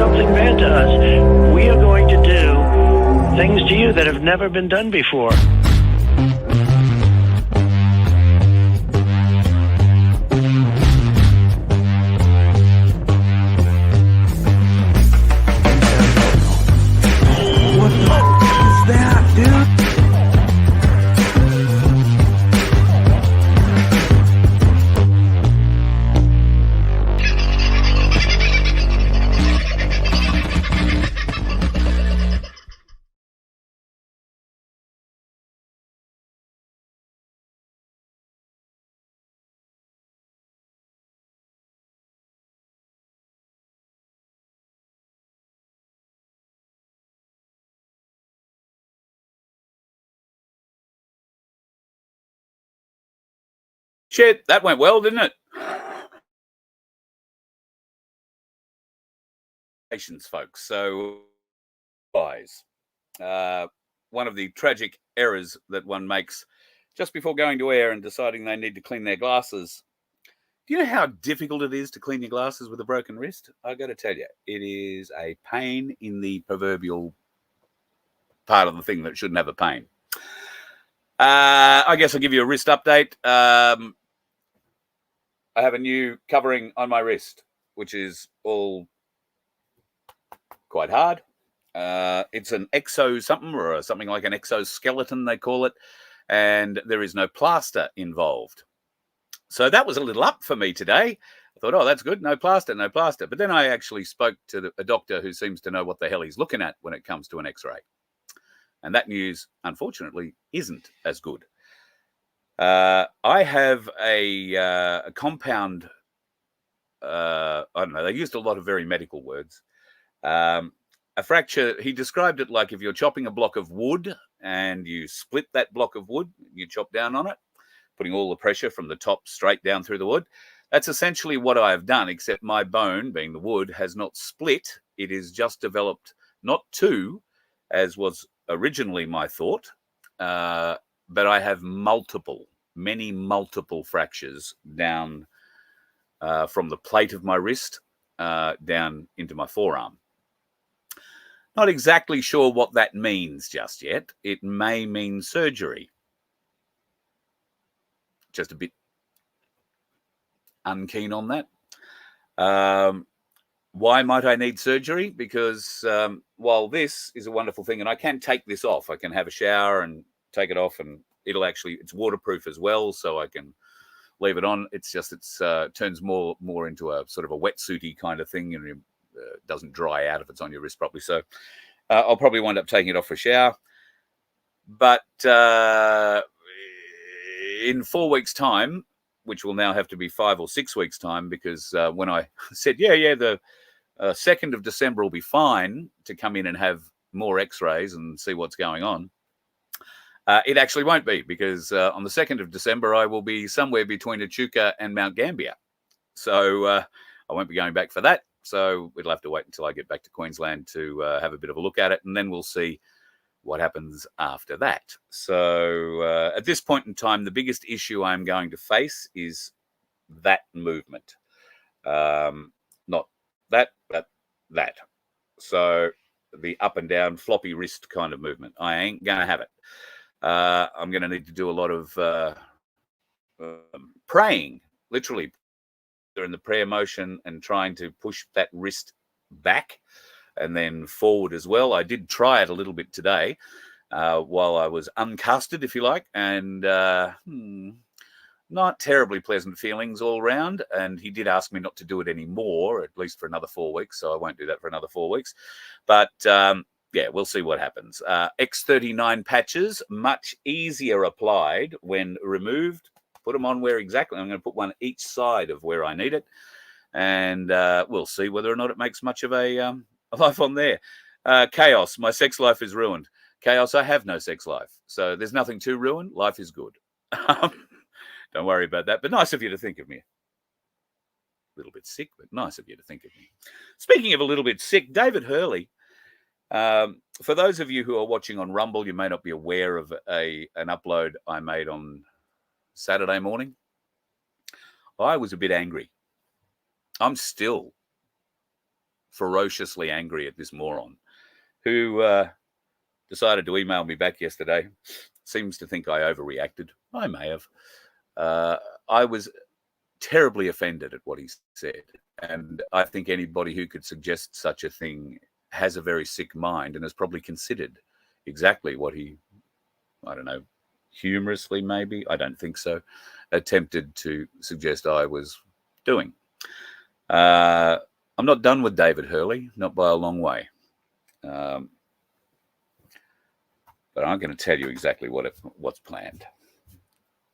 something bad to us, we are going to do things to you that have never been done before. What the f*** is that, dude? Shit, that went well, didn't it? Patience, folks. So, guys, one of the tragic errors that one makes just before going to air and deciding they need to clean their glasses. Do you know how difficult it is to clean your glasses with a broken wrist? I got to tell you, it is a pain in the proverbial part of the thing that shouldn't have a pain. I guess I'll give you a wrist update. I have a new covering on my wrist, which is all quite hard. It's an exo something or something like an exoskeleton, they call it, and there is no plaster involved. So that was a little up for me today. I thought, oh, that's good. No plaster, no plaster. But then I actually spoke to a doctor who seems to know what the hell he's looking at when it comes to an x-ray. And that news, unfortunately, isn't as good. I have a compound, I don't know, they used a lot of very medical words. A fracture, he described it like if you're chopping a block of wood and you split that block of wood, you chop down on it, putting all the pressure from the top straight down through the wood. That's essentially what I have done, except my bone, being the wood, has not split. It is just developed, not two, as was originally my thought, but I have many multiple fractures down from the plate of my wrist down into my forearm. Not exactly sure what that means just yet. It may mean surgery. Just a bit unkeen on that. Why might I need surgery? Because while this is a wonderful thing, and I can take this off, I can have a shower and take it off, and it's waterproof as well, so I can leave it on. It's just turns more into a sort of a wetsuity kind of thing, and doesn't dry out if it's on your wrist properly. So I'll probably wind up taking it off for a shower. But in 4 weeks' time, which will now have to be 5 or 6 weeks' time, because when I said, the 2nd of December will be fine to come in and have more x-rays and see what's going on, it actually won't be, because on the 2nd of December, I will be somewhere between Echuca and Mount Gambier. So I won't be going back for that. So we'll have to wait until I get back to Queensland to have a bit of a look at it, and then we'll see what happens after that. So at this point in time, the biggest issue I'm going to face is that movement. Not that, but that. So the up and down floppy wrist kind of movement. I ain't going to have it. I'm going to need to do a lot of praying, literally. They're in the prayer motion and trying to push that wrist back and then forward as well. I did try it a little bit today while I was uncasted, if you like, and not terribly pleasant feelings all round. And he did ask me not to do it anymore, at least for another 4 weeks. So I won't do that for another 4 weeks. But we'll see what happens. X39 patches, much easier applied when removed. Put them on where exactly. I'm going to put one each side of where I need it. And we'll see whether or not it makes much of a life on there. Chaos, my sex life is ruined. Chaos, I have no sex life. So there's nothing to ruin. Life is good. Don't worry about that. But nice of you to think of me. A little bit sick, but nice of you to think of me. Speaking of a little bit sick, David Hurley. For those of you who are watching on Rumble, you may not be aware of an upload I made on Saturday morning. I was a bit angry. I'm still ferociously angry at this moron who decided to email me back yesterday. Seems to think I overreacted. I may have. I was terribly offended at what he said. And I think anybody who could suggest such a thing has a very sick mind and has probably considered exactly what he, I don't know, humorously maybe, I don't think so, attempted to suggest I was doing. I'm not done with David Hurley, not by a long way. But I'm going to tell you exactly what's planned.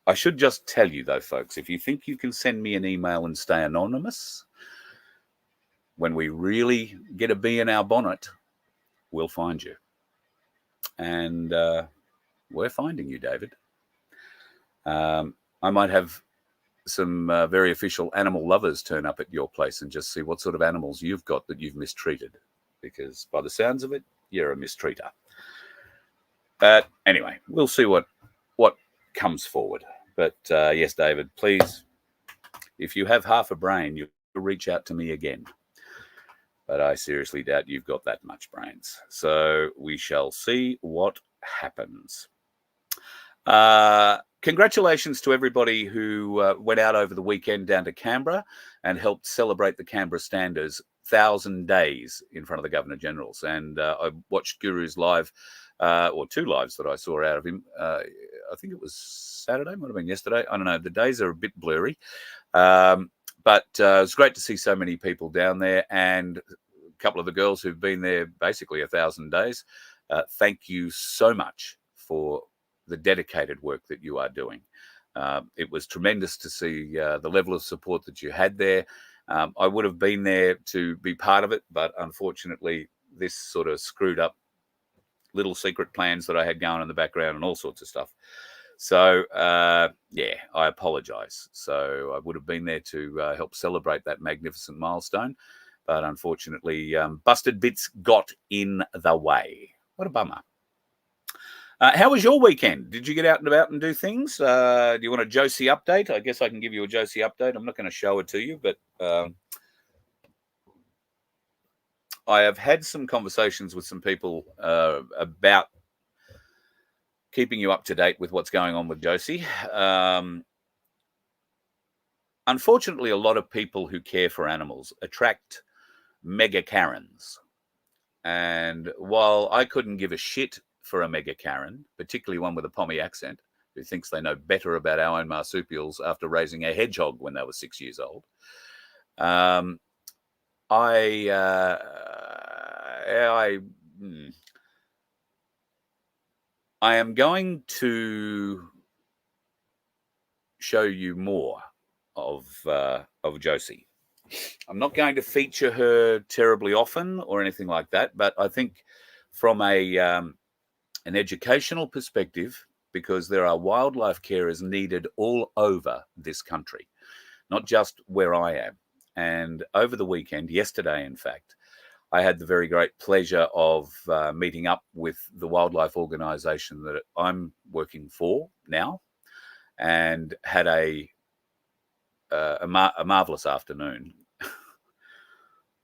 I should just tell you, though, folks, if you think you can send me an email and stay anonymous, when we really get a bee in our bonnet, we'll find you. And we're finding you, David. I might have some very official animal lovers turn up at your place and just see what sort of animals you've got that you've mistreated. Because by the sounds of it, you're a mistreater. But anyway, we'll see what comes forward. But yes, David, please, if you have half a brain, you reach out to me again. But I seriously doubt you've got that much brains. So we shall see what happens. Congratulations to everybody who went out over the weekend down to Canberra and helped celebrate the Canberra Standers 1,000 days in front of the Governor-General's. And I watched Guru's live, or 2 lives that I saw out of him. I think it was Saturday, might have been yesterday. I don't know. The days are a bit blurry. But it was great to see so many people down there, and a couple of the girls who've been there basically 1,000 days. Thank you so much for the dedicated work that you are doing. It was tremendous to see the level of support that you had there. I would have been there to be part of it, but unfortunately, this sort of screwed up little secret plans that I had going in the background and all sorts of stuff. So, yeah, I apologize. So I would have been there to help celebrate that magnificent milestone. But unfortunately, busted bits got in the way. What a bummer. How was your weekend? Did you get out and about and do things? Do you want a Josie update? I guess I can give you a Josie update. I'm not going to show it to you, but I have had some conversations with some people about keeping you up to date with what's going on with Josie. Unfortunately, a lot of people who care for animals attract mega Karens. And while I couldn't give a shit for a mega Karen, particularly one with a Pommy accent, who thinks they know better about our own marsupials after raising a hedgehog when they were 6 years old, I am going to show you more of Josie. I'm not going to feature her terribly often or anything like that, but I think from an educational perspective, because there are wildlife carers needed all over this country, not just where I am. And over the weekend, yesterday, in fact, I had the very great pleasure of meeting up with the wildlife organisation that I'm working for now, and had a marvellous afternoon.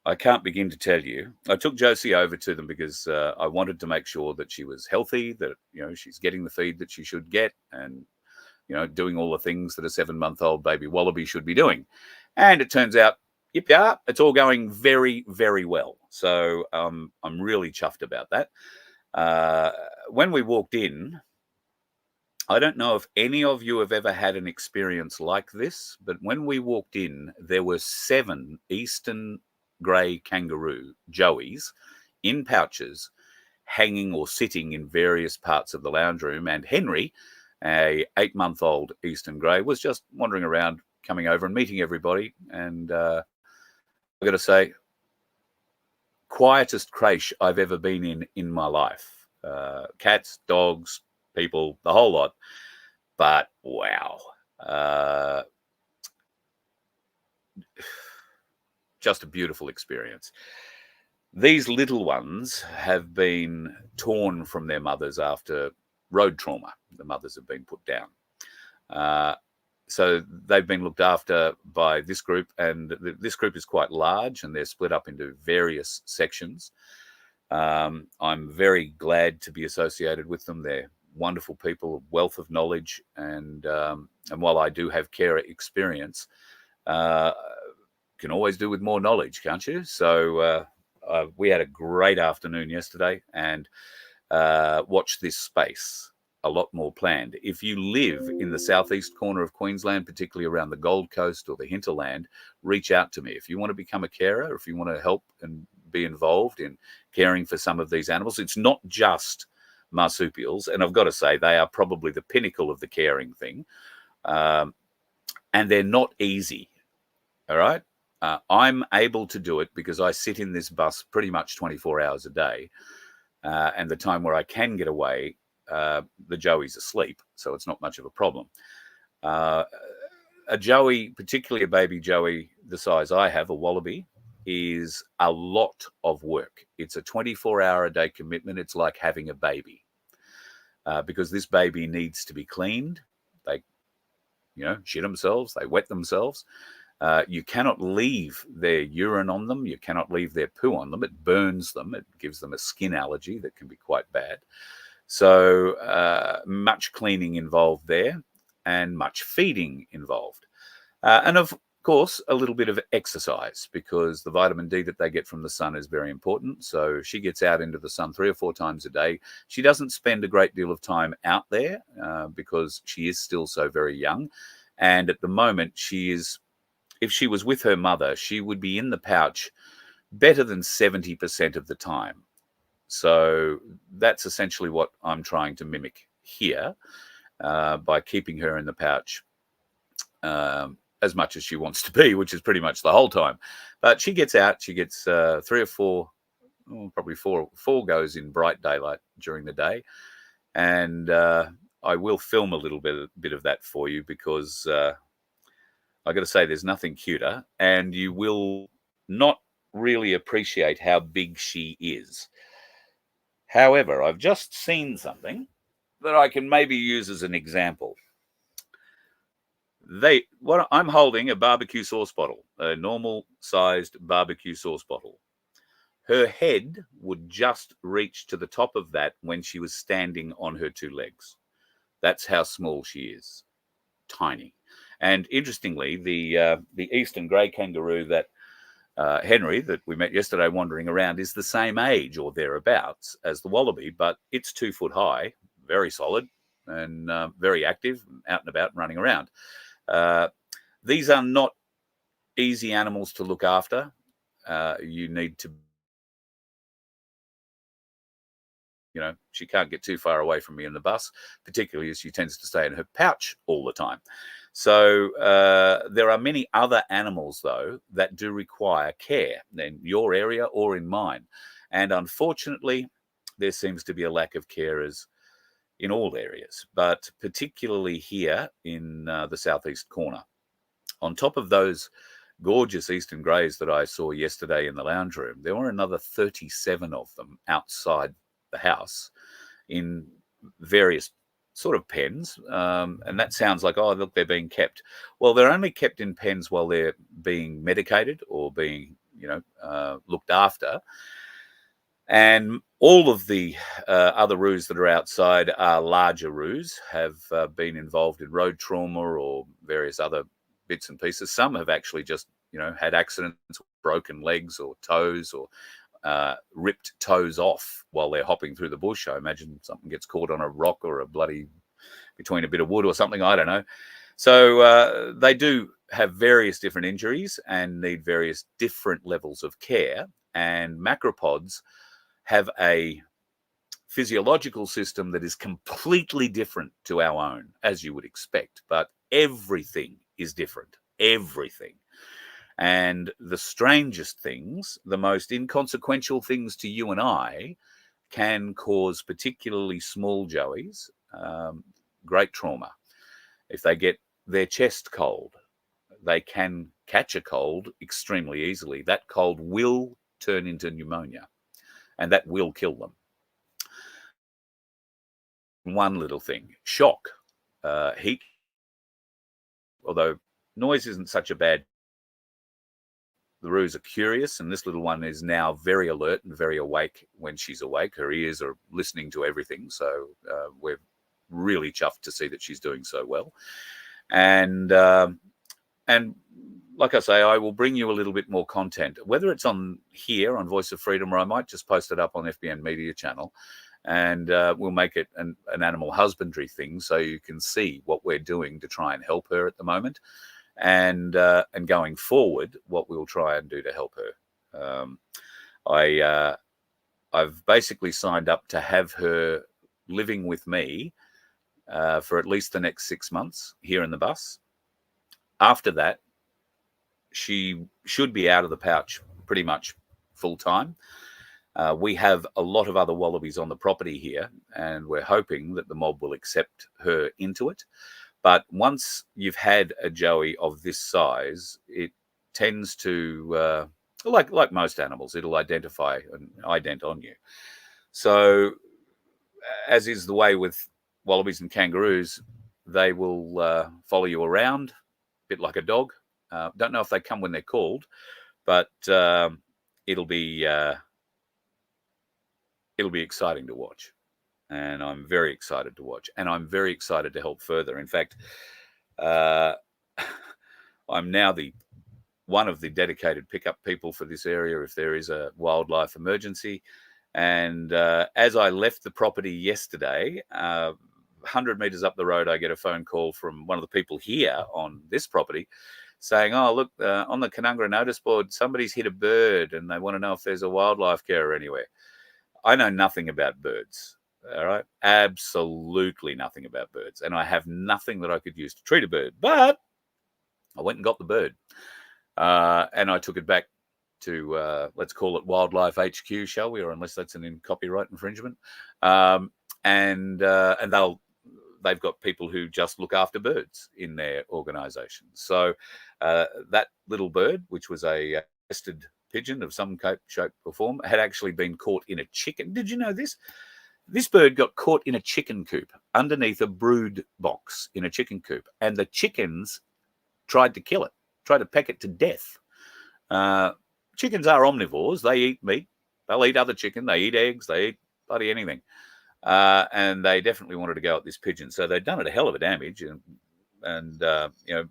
I can't begin to tell you. I took Josie over to them because I wanted to make sure that she was healthy, that she's getting the feed that she should get, and doing all the things that a 7-month-old baby wallaby should be doing. And it turns out, yep, yeah, it's all going very, very well. So I'm really chuffed about that. When we walked in, I don't know if any of you have ever had an experience like this, but when we walked in, there were 7 eastern grey kangaroo joeys in pouches, hanging or sitting in various parts of the lounge room. And Henry, a 8-month-old eastern grey, was just wandering around, coming over and meeting everybody. And I've got to say, quietest creche I've ever been in my life. Cats, dogs, people, the whole lot. But wow. Just a beautiful experience. These little ones have been torn from their mothers after road trauma. The mothers have been put down. So they've been looked after by this group, and this group is quite large, and they're split up into various sections. I'm very glad to be associated with them. They're wonderful people, a wealth of knowledge, and while I do have carer experience, can always do with more knowledge, can't you? So we had a great afternoon yesterday, and watch this space. A lot more planned. If you live in the southeast corner of Queensland, particularly around the Gold Coast or the hinterland, reach out to me. If you want to become a carer, if you want to help and be involved in caring for some of these animals, it's not just marsupials. And I've got to say, they are probably the pinnacle of the caring thing. And they're not easy. All right. I'm able to do it because I sit in this bus pretty much 24 hours a day. And the time where I can get away, the joey's asleep, so it's not much of a problem. A joey, particularly a baby joey the size I have, a wallaby, is a lot of work. It's a 24-hour-a-day commitment. It's like having a baby, because this baby needs to be cleaned. They, shit themselves. They wet themselves. You cannot leave their urine on them. You cannot leave their poo on them. It burns them. It gives them a skin allergy that can be quite bad. So much cleaning involved there, and much feeding involved. And of course, a little bit of exercise, because the vitamin D that they get from the sun is very important. So she gets out into the sun 3 or 4 times a day. She doesn't spend a great deal of time out there because she is still so very young. And at the moment, if she was with her mother, she would be in the pouch better than 70% of the time. So that's essentially what I'm trying to mimic here by keeping her in the pouch as much as she wants to be, which is pretty much the whole time. But she gets out. She gets 3 or 4, probably four goes in bright daylight during the day. And I will film a little bit of that for you, because I got to say, there's nothing cuter, and you will not really appreciate how big she is. However, I've just seen something that I can maybe use as an example. I'm holding a barbecue sauce bottle, a normal sized barbecue sauce bottle. Her head would just reach to the top of that when she was standing on her 2 legs. That's how small she is. Tiny. And interestingly, the eastern grey kangaroo that Henry, that we met yesterday wandering around, is the same age or thereabouts as the wallaby, but it's 2 foot high, very solid, and very active, out and about, and running around. These are not easy animals to look after. You need to, she can't get too far away from me in the bus, particularly as she tends to stay in her pouch all the time. So there are many other animals, though, that do require care in your area or in mine. And unfortunately, there seems to be a lack of carers in all areas, but particularly here in the southeast corner. On top of those gorgeous eastern greys that I saw yesterday in the lounge room, there were another 37 of them outside the house in various sort of pens, and that sounds like, oh, look, they're being kept. Well, they're only kept in pens while they're being medicated or being, looked after. And all of the other roos that are outside are larger roos, have been involved in road trauma or various other bits and pieces. Some have actually just, had accidents, broken legs or toes, or ripped toes off while they're hopping through the bush. I imagine something gets caught on a rock or between a bit of wood or something, I don't know. So they do have various different injuries and need various different levels of care. And macropods have a physiological system that is completely different to our own, as you would expect. But everything is different. Everything. And the strangest things, the most inconsequential things to you and I, can cause particularly small joeys great trauma. If they get their chest cold, they can catch a cold extremely easily. That cold will turn into pneumonia, and that will kill them. One little thing, shock, heat although noise isn't such a bad. The roos are curious, and this little one is now very alert and very awake when she's awake. Her ears are listening to everything, so we're really chuffed to see that she's doing so well. And like I say, I will bring you a little bit more content, whether it's on here on Voice of Freedom, or I might just post it up on FBN Media Channel, and we'll make it an animal husbandry thing so you can see what we're doing to try and help her at the moment. And going forward, what we'll try and do to help her. I've basically signed up to have her living with me for at least the next 6 months here in the bus. After that, she should be out of the pouch pretty much full time. We have a lot of other wallabies on the property here, and we're hoping that the mob will accept her into it. But once you've had a joey of this size, it tends to, like most animals, it'll identify and ident on you. So, as is the way with wallabies and kangaroos, they will follow you around, a bit like a dog. Don't know if they come when they're called, but it'll be exciting to watch. And I'm very excited to watch, and I'm very excited to help further. In fact, I'm now one of the dedicated pickup people for this area if there is a wildlife emergency. And as I left the property yesterday, 100 meters up the road, I get a phone call from one of the people here on this property saying, "Oh, look, on the Canungra notice board, somebody's hit a bird and they want to know if there's a wildlife carer anywhere." I know nothing about birds. All right. Absolutely nothing about birds. And I have nothing that I could use to treat a bird. But I went and got the bird. And I took it back to, let's call it Wildlife HQ, shall we? Or unless that's an copyright infringement. And they've got people who just look after birds in their organisation. So that little bird, which was a nested pigeon of some shape or form, had actually been caught in a chicken. Did you know this? This bird got caught in a chicken coop underneath a brood box in a chicken coop, and the chickens tried to kill it, tried to peck it to death. Chickens are omnivores. They eat meat. They'll eat other chicken. They eat eggs. They eat bloody anything. And they definitely wanted to go at this pigeon. So they'd done it a hell of a damage, and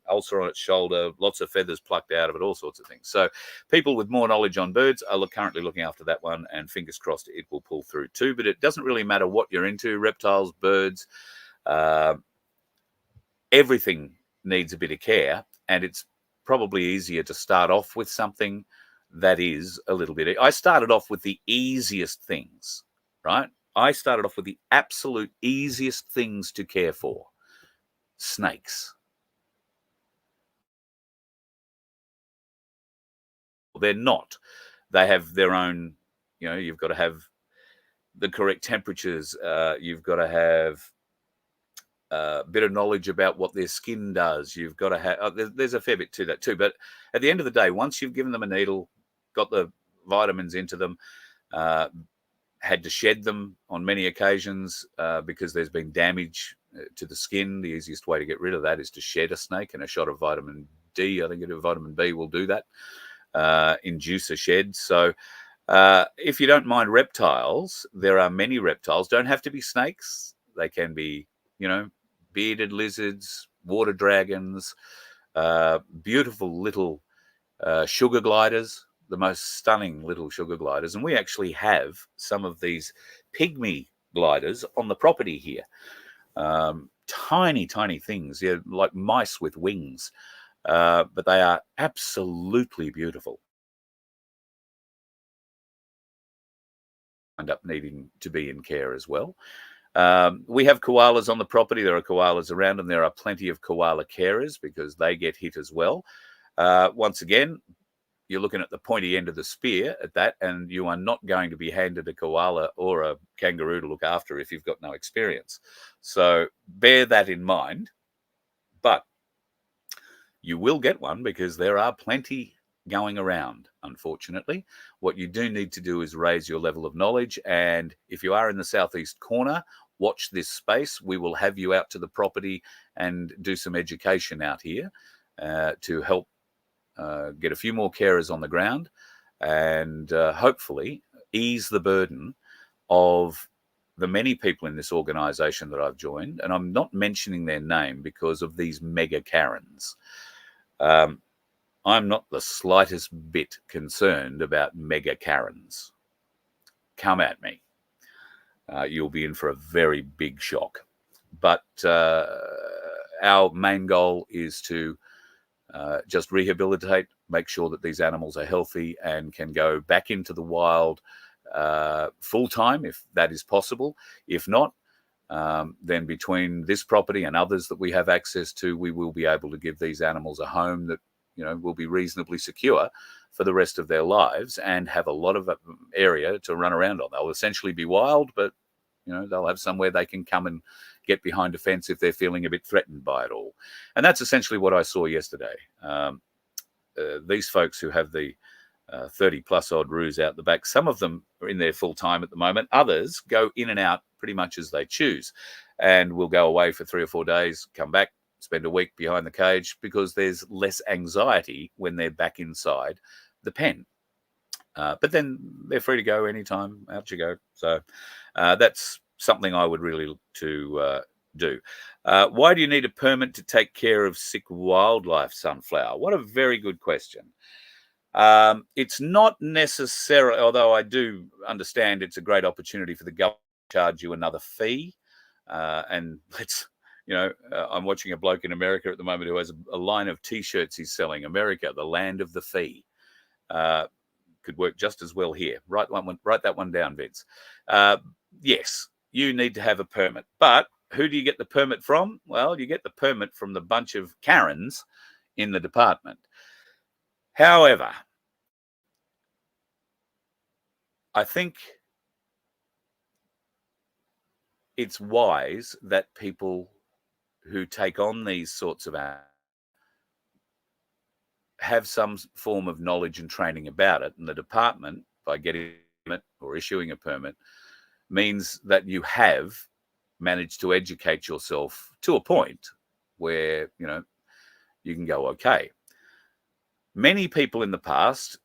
ulcer on its shoulder, lots of feathers plucked out of it, all sorts of things. So people with more knowledge on birds are currently looking after that one, and fingers crossed it will pull through too. But it doesn't really matter what you're into, reptiles, birds, everything needs a bit of care, and it's probably easier to start off with something that is a little bit. I started off with the easiest things, right? I started off with the absolute easiest things to care for. Snakes. They're not. They have their own, you've got to have the correct temperatures. You've got to have a bit of knowledge about what their skin does. You've got to have, there's a fair bit to that too. But at the end of the day, once you've given them a needle, got the vitamins into them, had to shed them on many occasions because there's been damage to the skin. The easiest way to get rid of that is to shed a snake, and a shot of vitamin D, I think vitamin B will do that, induce a shed. So if you don't mind reptiles, there are many reptiles. Don't have to be snakes. They can be, bearded lizards, water dragons, beautiful little sugar gliders, the most stunning little sugar gliders. And we actually have some of these pygmy gliders on the property here. Tiny, tiny things, like mice with wings. But they are absolutely beautiful. End up needing to be in care as well. We have koalas on the property. There are koalas around, and there are plenty of koala carers because they get hit as well. Once again, you're looking at the pointy end of the spear at that, and you are not going to be handed a koala or a kangaroo to look after if you've got no experience. So bear that in mind. But you will get one because there are plenty going around, unfortunately. What you do need to do is raise your level of knowledge. And if you are in the southeast corner, watch this space. We will have you out to the property and do some education out here to help get a few more carers on the ground and hopefully ease the burden of the many people in this organisation that I've joined. And I'm not mentioning their name because of these mega Karens. I'm not the slightest bit concerned about mega Karens. Come at me. You'll be in for a very big shock. But our main goal is to just rehabilitate, make sure that these animals are healthy and can go back into the wild full time if that is possible. If not, then between this property and others that we have access to, we will be able to give these animals a home that will be reasonably secure for the rest of their lives and have a lot of area to run around on. They'll essentially be wild, but they'll have somewhere they can come and get behind a fence if they're feeling a bit threatened by it all. And that's essentially what I saw yesterday. These folks who have the 30 plus odd roos out the back, some of them are in there full time at the moment. Others go in and out pretty much as they choose and will go away for 3 or 4 days, come back, spend a week behind the cage because there's less anxiety when they're back inside the pen. But then they're free to go anytime. Out you go. So that's something I would really look to do. Why do you need a permit to take care of sick wildlife, Sunflower? What a very good question. It's not necessarily, although I do understand it's a great opportunity for the government to charge you another fee. And I'm watching a bloke in America at the moment who has a line of T-shirts he's selling. America, the land of the fee. Could work just as well here. Write that one down, Vince. Yes, you need to have a permit. But who do you get the permit from? Well, you get the permit from the bunch of Karens in the department. However, I think it's wise that people who take on these sorts of acts have some form of knowledge and training about it. And the department, by getting a permit or issuing a permit, means that you have managed to educate yourself to a point where, you can go, okay. Many people in the past,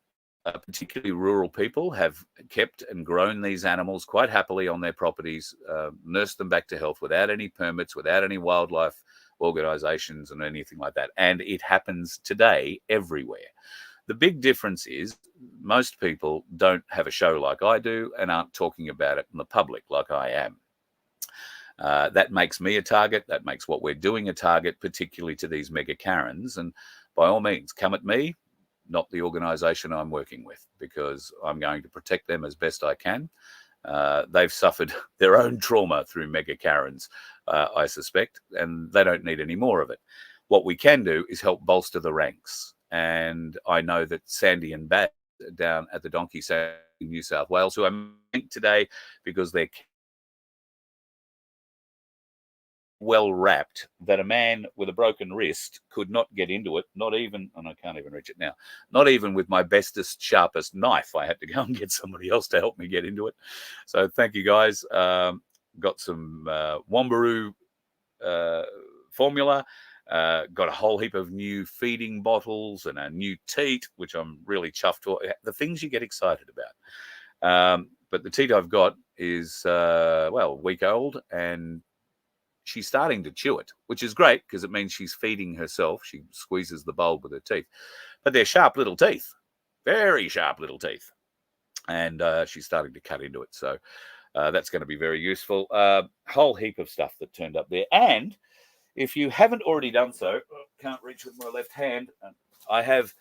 particularly rural people, have kept and grown these animals quite happily on their properties, nursed them back to health without any permits, without any wildlife organizations and anything like that. And it happens today everywhere. The big difference is most people don't have a show like I do and aren't talking about it in the public like I am. That makes me a target. That makes what we're doing a target, particularly to these mega Karens. And by all means, come at me, not the organization I'm working with, because I'm going to protect them as best I can. They've suffered their own trauma through mega Karens, I suspect, and they don't need any more of it. What we can do is help bolster the ranks. And I know that Sandy and Baz down at the Donkey Sanctuary in New South Wales, who I'm meeting today because they're well wrapped, that a man with a broken wrist could not get into it, not even, and I can't even reach it now, not even with my bestest, sharpest knife. I had to go and get somebody else to help me get into it. So thank you, guys. Got some Wombaroo formula, got a whole heap of new feeding bottles and a new teat, which I'm really chuffed for. The things you get excited about. But the teat I've got is, a week old, and she's starting to chew it, which is great because it means she's feeding herself. She squeezes the bulb with her teeth. But they're sharp little teeth, very sharp little teeth. And she's starting to cut into it. So that's going to be very useful. Whole heap of stuff that turned up there. And if you haven't already done so, can't reach with my left hand, I have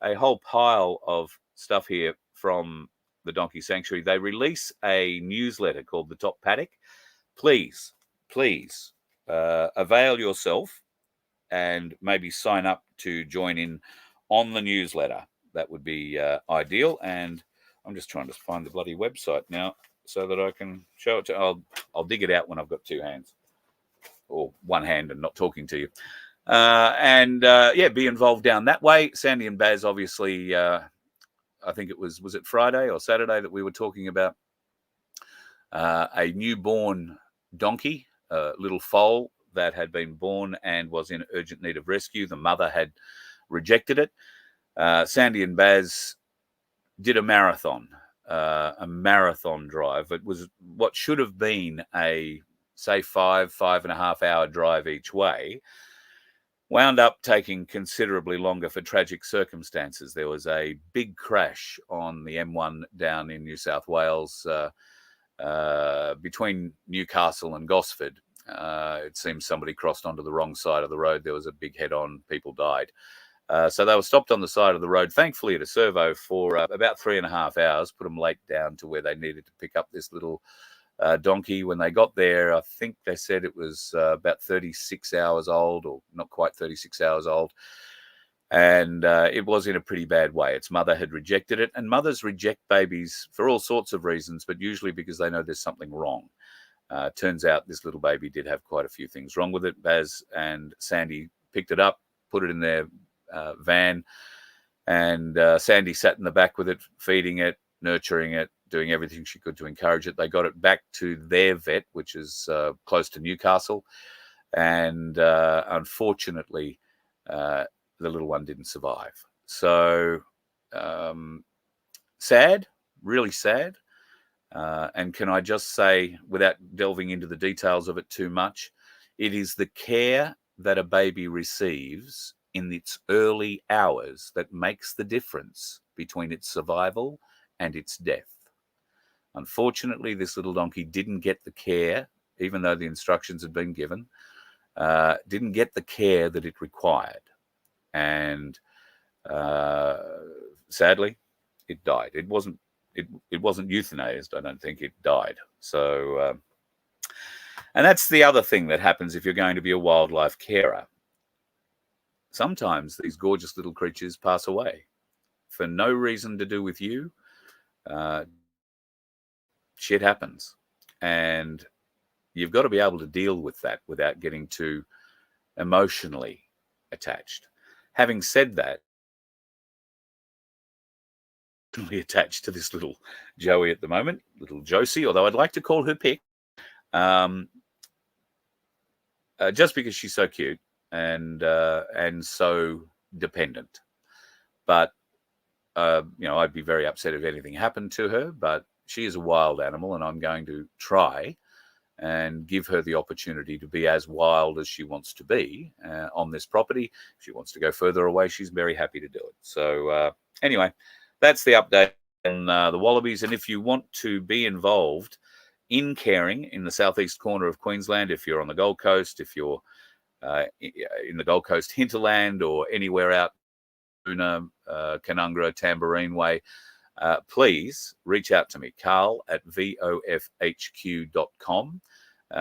a whole pile of stuff here from the Donkey Sanctuary. They release a newsletter called The Top Paddock. Please avail yourself and maybe sign up to join in on the newsletter. That would be ideal. And I'm just trying to find the bloody website now so that I can show it to. I'll dig it out when I've got two hands, or one hand and not talking to you. Be involved down that way. Sandy and Baz, obviously, I think it was it Friday or Saturday that we were talking about a newborn donkey, a little foal that had been born and was in urgent need of rescue. The mother had rejected it. Sandy and Baz did a marathon drive. It was what should have been a, say, 5.5 hour drive each way, wound up taking considerably longer for tragic circumstances. There was a big crash on the M1 down in New South Wales between Newcastle and Gosford. It seems somebody crossed onto the wrong side of the road. There was a big head-on. People died. So they were stopped on the side of the road, thankfully at a servo, for about 3.5 hours, put them late down to where they needed to pick up this little donkey. When they got there, I think they said it was about 36 hours old, or not quite 36 hours old. And it was in a pretty bad way. Its mother had rejected it. And mothers reject babies for all sorts of reasons, but usually because they know there's something wrong. Turns out this little baby did have quite a few things wrong with it. Baz and Sandy picked it up, put it in their van, and Sandy sat in the back with it, feeding it, nurturing it, doing everything she could to encourage it. They got it back to their vet, which is close to Newcastle, and unfortunately, the little one didn't survive. So sad, really sad. And can I just say, without delving into the details of it too much, it is the care that a baby receives in its early hours that makes the difference between its survival and its death. Unfortunately, this little donkey didn't get the care, even though the instructions had been given, didn't get the care that it required. And sadly, it died. It wasn't euthanized. I don't think. It died. So, and that's the other thing that happens if you're going to be a wildlife carer. Sometimes these gorgeous little creatures pass away for no reason to do with you. Shit happens, and you've got to be able to deal with that without getting too emotionally attached. Having said that, attached to this little Joey at the moment, little Josie, although I'd like to call her Pick, just because she's so cute and so dependent. But I'd be very upset if anything happened to her. But she is a wild animal, and I'm going to try and give her the opportunity to be as wild as she wants to be on this property. If she wants to go further away, she's very happy to do it. So anyway, that's the update on the wallabies. And if you want to be involved in caring in the southeast corner of Queensland, if you're on the Gold Coast, if you're in the Gold Coast hinterland, or anywhere out Boonah, Canungra, Tamborine Way, please reach out to me, carl@vofhq.com.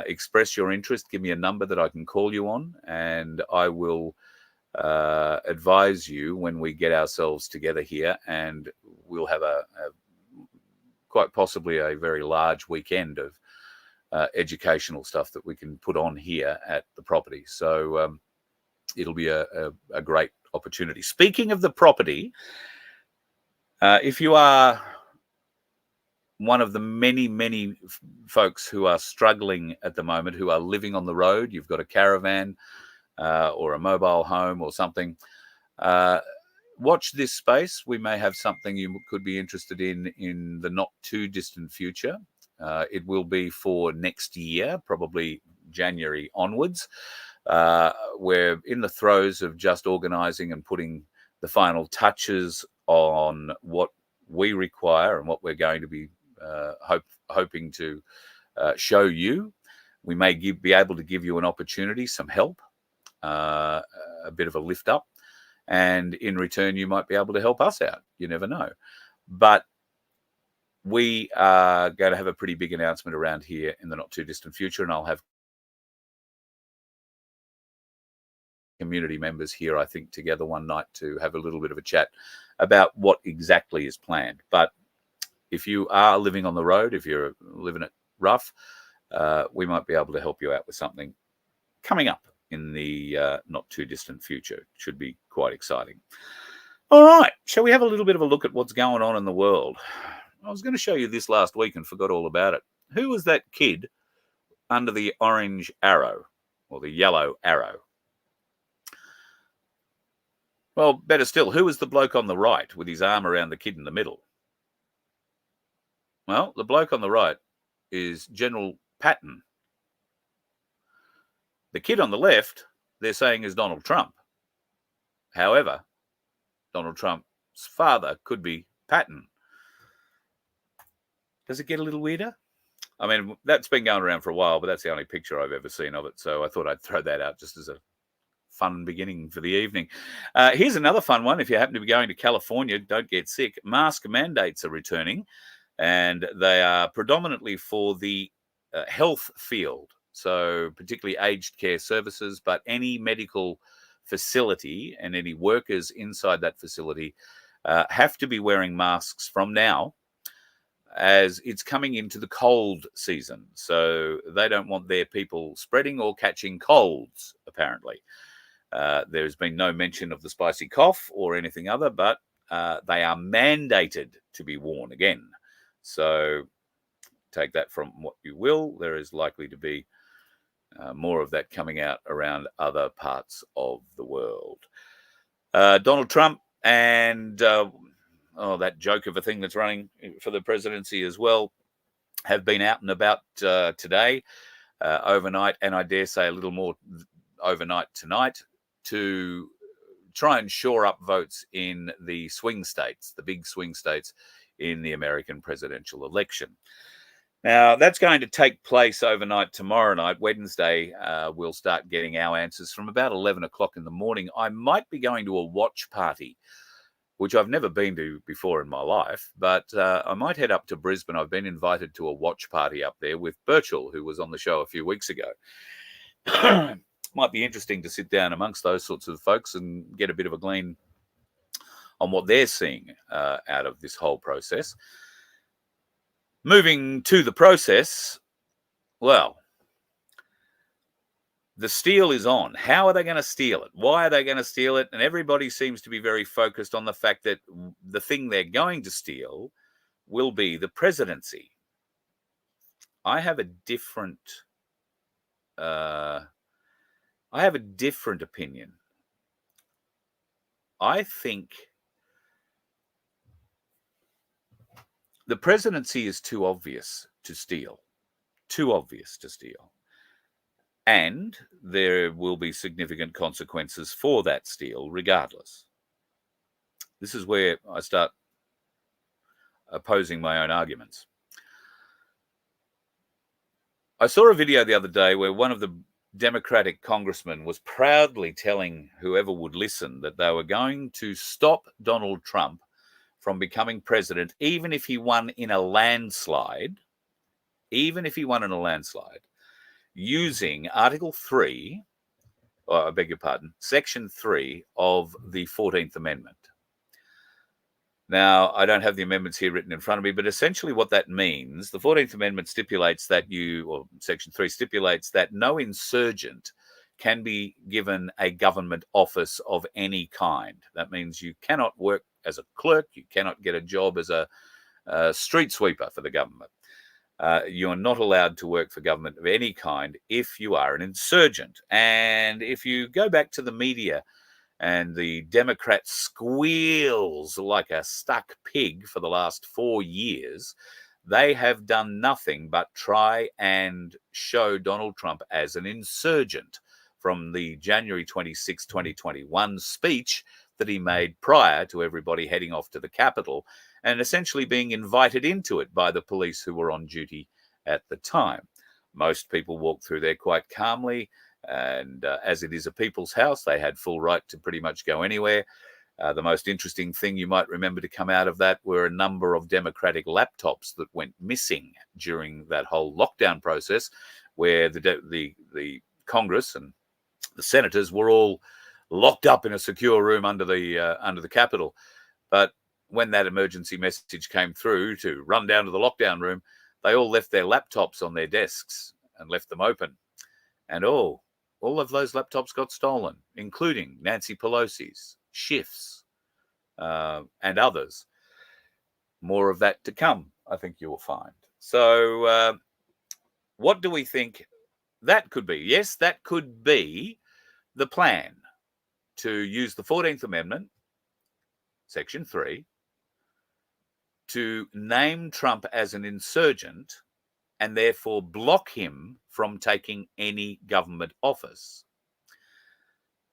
Express your interest. Give me a number that I can call you on, and I will advise you when we get ourselves together here, and we'll have a quite possibly a very large weekend of educational stuff that we can put on here at the property. So it'll be a great opportunity. Speaking of the property, if you are one of the many folks who are struggling at the moment, who are living on the road, you've got a caravan or a mobile home or something, watch this space. We may have something you could be interested in the not too distant future. It will be for next year, probably January onwards. We're in the throes of just organising and putting the final touches on what we require and what we're going to be hoping to show you. We may be able to give you an opportunity, some help, a bit of a lift up, and in return you might be able to help us out. You never know. But we are going to have a pretty big announcement around here in the not too distant future, and I'll have community members here, I think, together one night to have a little bit of a chat about what exactly is planned. But if you are living on the road, if you're living it rough, we might be able to help you out with something coming up in the not too distant future. It should be quite exciting. All right, shall we have a little bit of a look at what's going on in the world? I was going to show you this last week and forgot all about it. Who was that kid under the orange arrow or the yellow arrow? Well, better still, who was the bloke on the right with his arm around the kid in the middle? Well, the bloke on the right is General Patton. The kid on the left, they're saying, is Donald Trump. However, Donald Trump's father could be Patton. Does it get a little weirder? I mean, that's been going around for a while, but that's the only picture I've ever seen of it. So I thought I'd throw that out just as a fun beginning for the evening. Here's another fun one. If you happen to be going to California, don't get sick. Mask mandates are returning, and they are predominantly for the health field. So particularly aged care services, but any medical facility and any workers inside that facility have to be wearing masks from now, as it's coming into the cold season. So they don't want their people spreading or catching colds, apparently. There's been no mention of the spicy cough or anything other, but they are mandated to be worn again. So take that from what you will. There is likely to be more of that coming out around other parts of the world. Donald Trump and that joke of a thing that's running for the presidency as well have been out and about today, overnight, and I dare say a little more overnight tonight, to try and shore up votes in the swing states, the big swing states in the American presidential election. Now, that's going to take place overnight tomorrow night. Wednesday, we'll start getting our answers from about 11 o'clock in the morning. I might be going to a watch party, which I've never been to before in my life, but I might head up to Brisbane. I've been invited to a watch party up there with Birchall, who was on the show a few weeks ago. Might be interesting to sit down amongst those sorts of folks and get a bit of a glean on what they're seeing out of this whole process. Moving to the process, well, the steal is on. How are they going to steal it? Why are they going to steal it? And everybody seems to be very focused on the fact that the thing they're going to steal will be the presidency. I have a different opinion. I think the presidency is too obvious to steal. Too obvious to steal. And there will be significant consequences for that steal regardless. This is where I start opposing my own arguments. I saw a video the other day where one of the Democratic congressmen was proudly telling whoever would listen that they were going to stop Donald Trump from becoming president, even if he won in a landslide, using Article 3, or I beg your pardon, Section 3 of the 14th Amendment. Now, I don't have the amendments here written in front of me, but essentially what that means, the 14th Amendment stipulates that Section 3 stipulates that no insurgent can be given a government office of any kind. That means you cannot work as a clerk, you cannot get a job as a street sweeper for the government. You are not allowed to work for government of any kind if you are an insurgent. And if you go back to the media, and the Democrat squeals like a stuck pig for the last 4 years, they have done nothing but try and show Donald Trump as an insurgent from the January 26, 2021 speech that he made prior to everybody heading off to the Capitol and essentially being invited into it by the police who were on duty at the time. Most people walked through there quite calmly. And as it is a people's house, they had full right to pretty much go anywhere. The most interesting thing you might remember to come out of that were a number of Democratic laptops that went missing during that whole lockdown process, where the Congress and the senators were all locked up in a secure room under the Capitol. But when that emergency message came through to run down to the lockdown room, they all left their laptops on their desks and left them open. And all of those laptops got stolen, including Nancy Pelosi's, Schiff's, and others. More of that to come, I think you will find. So what do we think that could be, yes, that could be the plan, to use the 14th Amendment, Section 3, to name Trump as an insurgent and therefore block him from taking any government office.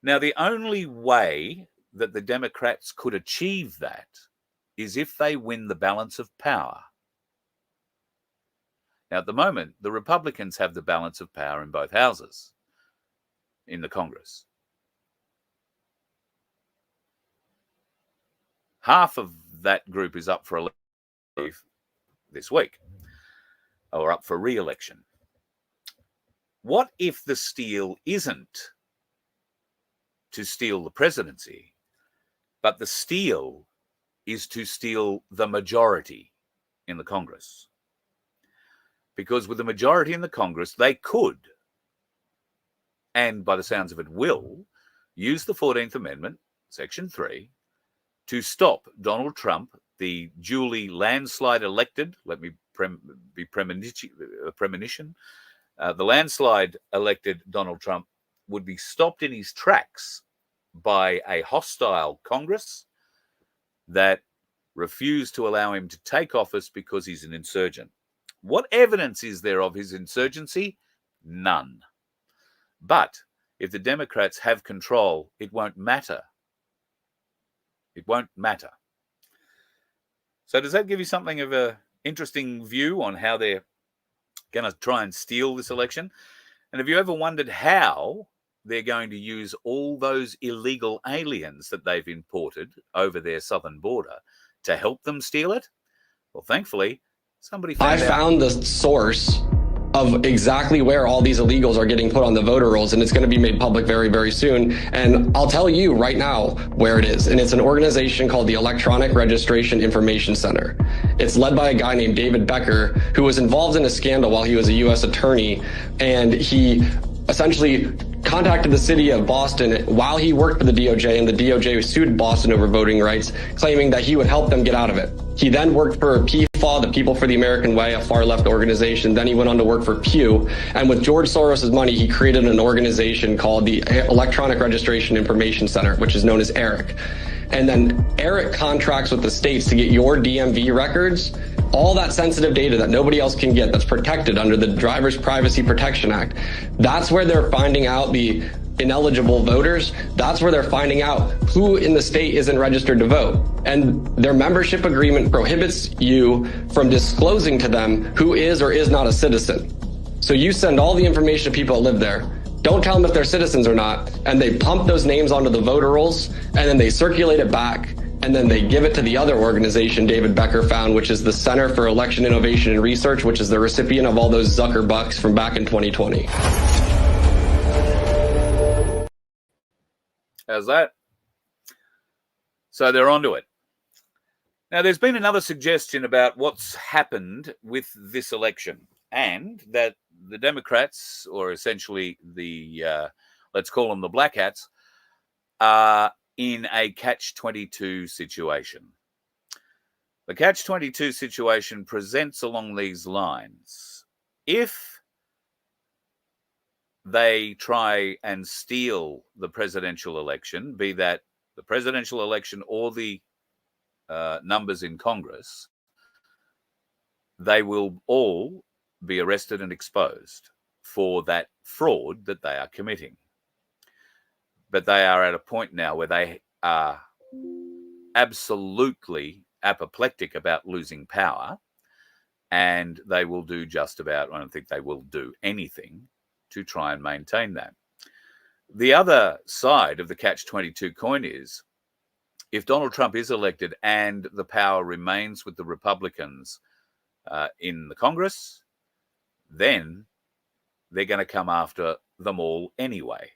Now, the only way that the Democrats could achieve that is if they win the balance of power. Now, at the moment, the Republicans have the balance of power in both houses in the Congress. Half of that group is up for election this week, or up for re-election. What if the steal isn't to steal the presidency, but the steal is to steal the majority in the Congress? Because with the majority in the Congress, they could, and by the sounds of it will, use the 14th Amendment, Section 3, to stop Donald Trump, the duly landslide elected, let me be premonition, the landslide elected Donald Trump would be stopped in his tracks by a hostile Congress that refused to allow him to take office because he's an insurgent. What evidence is there of his insurgency? None. But if the Democrats have control, it won't matter. It won't matter. So does that give you something of an interesting view on how they're going to try and steal this election? And have you ever wondered how they're going to use all those illegal aliens that they've imported over their southern border to help them steal it? Well, thankfully, somebody found out. I found the source of exactly where all these illegals are getting put on the voter rolls, and it's going to be made public very, very soon. And I'll tell you right now where it is. And it's an organization called the Electronic Registration Information Center. It's led by a guy named David Becker, who was involved in a scandal while he was a U.S. attorney, and he essentially contacted the city of Boston while he worked for the DOJ, and the DOJ sued Boston over voting rights, claiming that he would help them get out of it. He then worked for PFAW, the People for the American Way, a far-left organization. Then he went on to work for Pew. And with George Soros' money, he created an organization called the Electronic Registration Information Center, which is known as ERIC. And then ERIC contracts with the states to get your DMV records, all that sensitive data that nobody else can get, that's protected under the Driver's Privacy Protection Act. That's where they're finding out the ineligible voters. That's where they're finding out who in the state isn't registered to vote. And their membership agreement prohibits you from disclosing to them who is or is not a citizen. So you send all the information to people that live there. Don't tell them if they're citizens or not. And they pump those names onto the voter rolls, and then they circulate it back. And then they give it to the other organization David Becker found, which is the Center for Election Innovation and Research, which is the recipient of all those Zucker bucks from back in 2020. How's that? So they're onto it. Now, there's been another suggestion about what's happened with this election, and that the Democrats, or essentially the, let's call them the Black Hats, are in a catch-22 situation. The catch-22 situation presents along these lines. If they try and steal the presidential election, be that the presidential election or the numbers in Congress, they will all be arrested and exposed for that fraud that they are committing. But they are at a point now where they are absolutely apoplectic about losing power, and they will do just about, I don't think they will do anything to try and maintain that. The other side of the catch-22 coin is, if Donald Trump is elected and the power remains with the Republicans in the Congress, then they're going to come after them all anyway,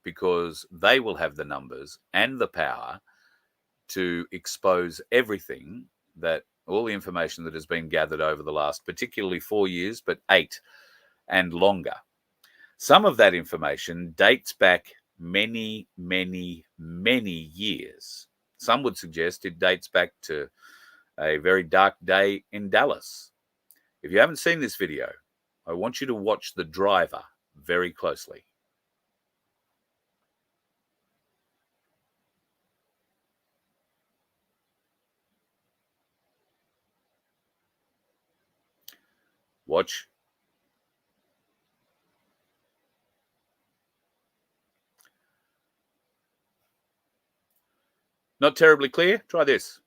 because they will have the numbers and the power to expose everything, that all the information that has been gathered over the last, particularly 4 years, but 8 and longer. Some of that information dates back many, many, many years. Some would suggest it dates back to a very dark day in Dallas. If you haven't seen this video, I want you to watch the driver very closely. Watch. Not terribly clear? Try this.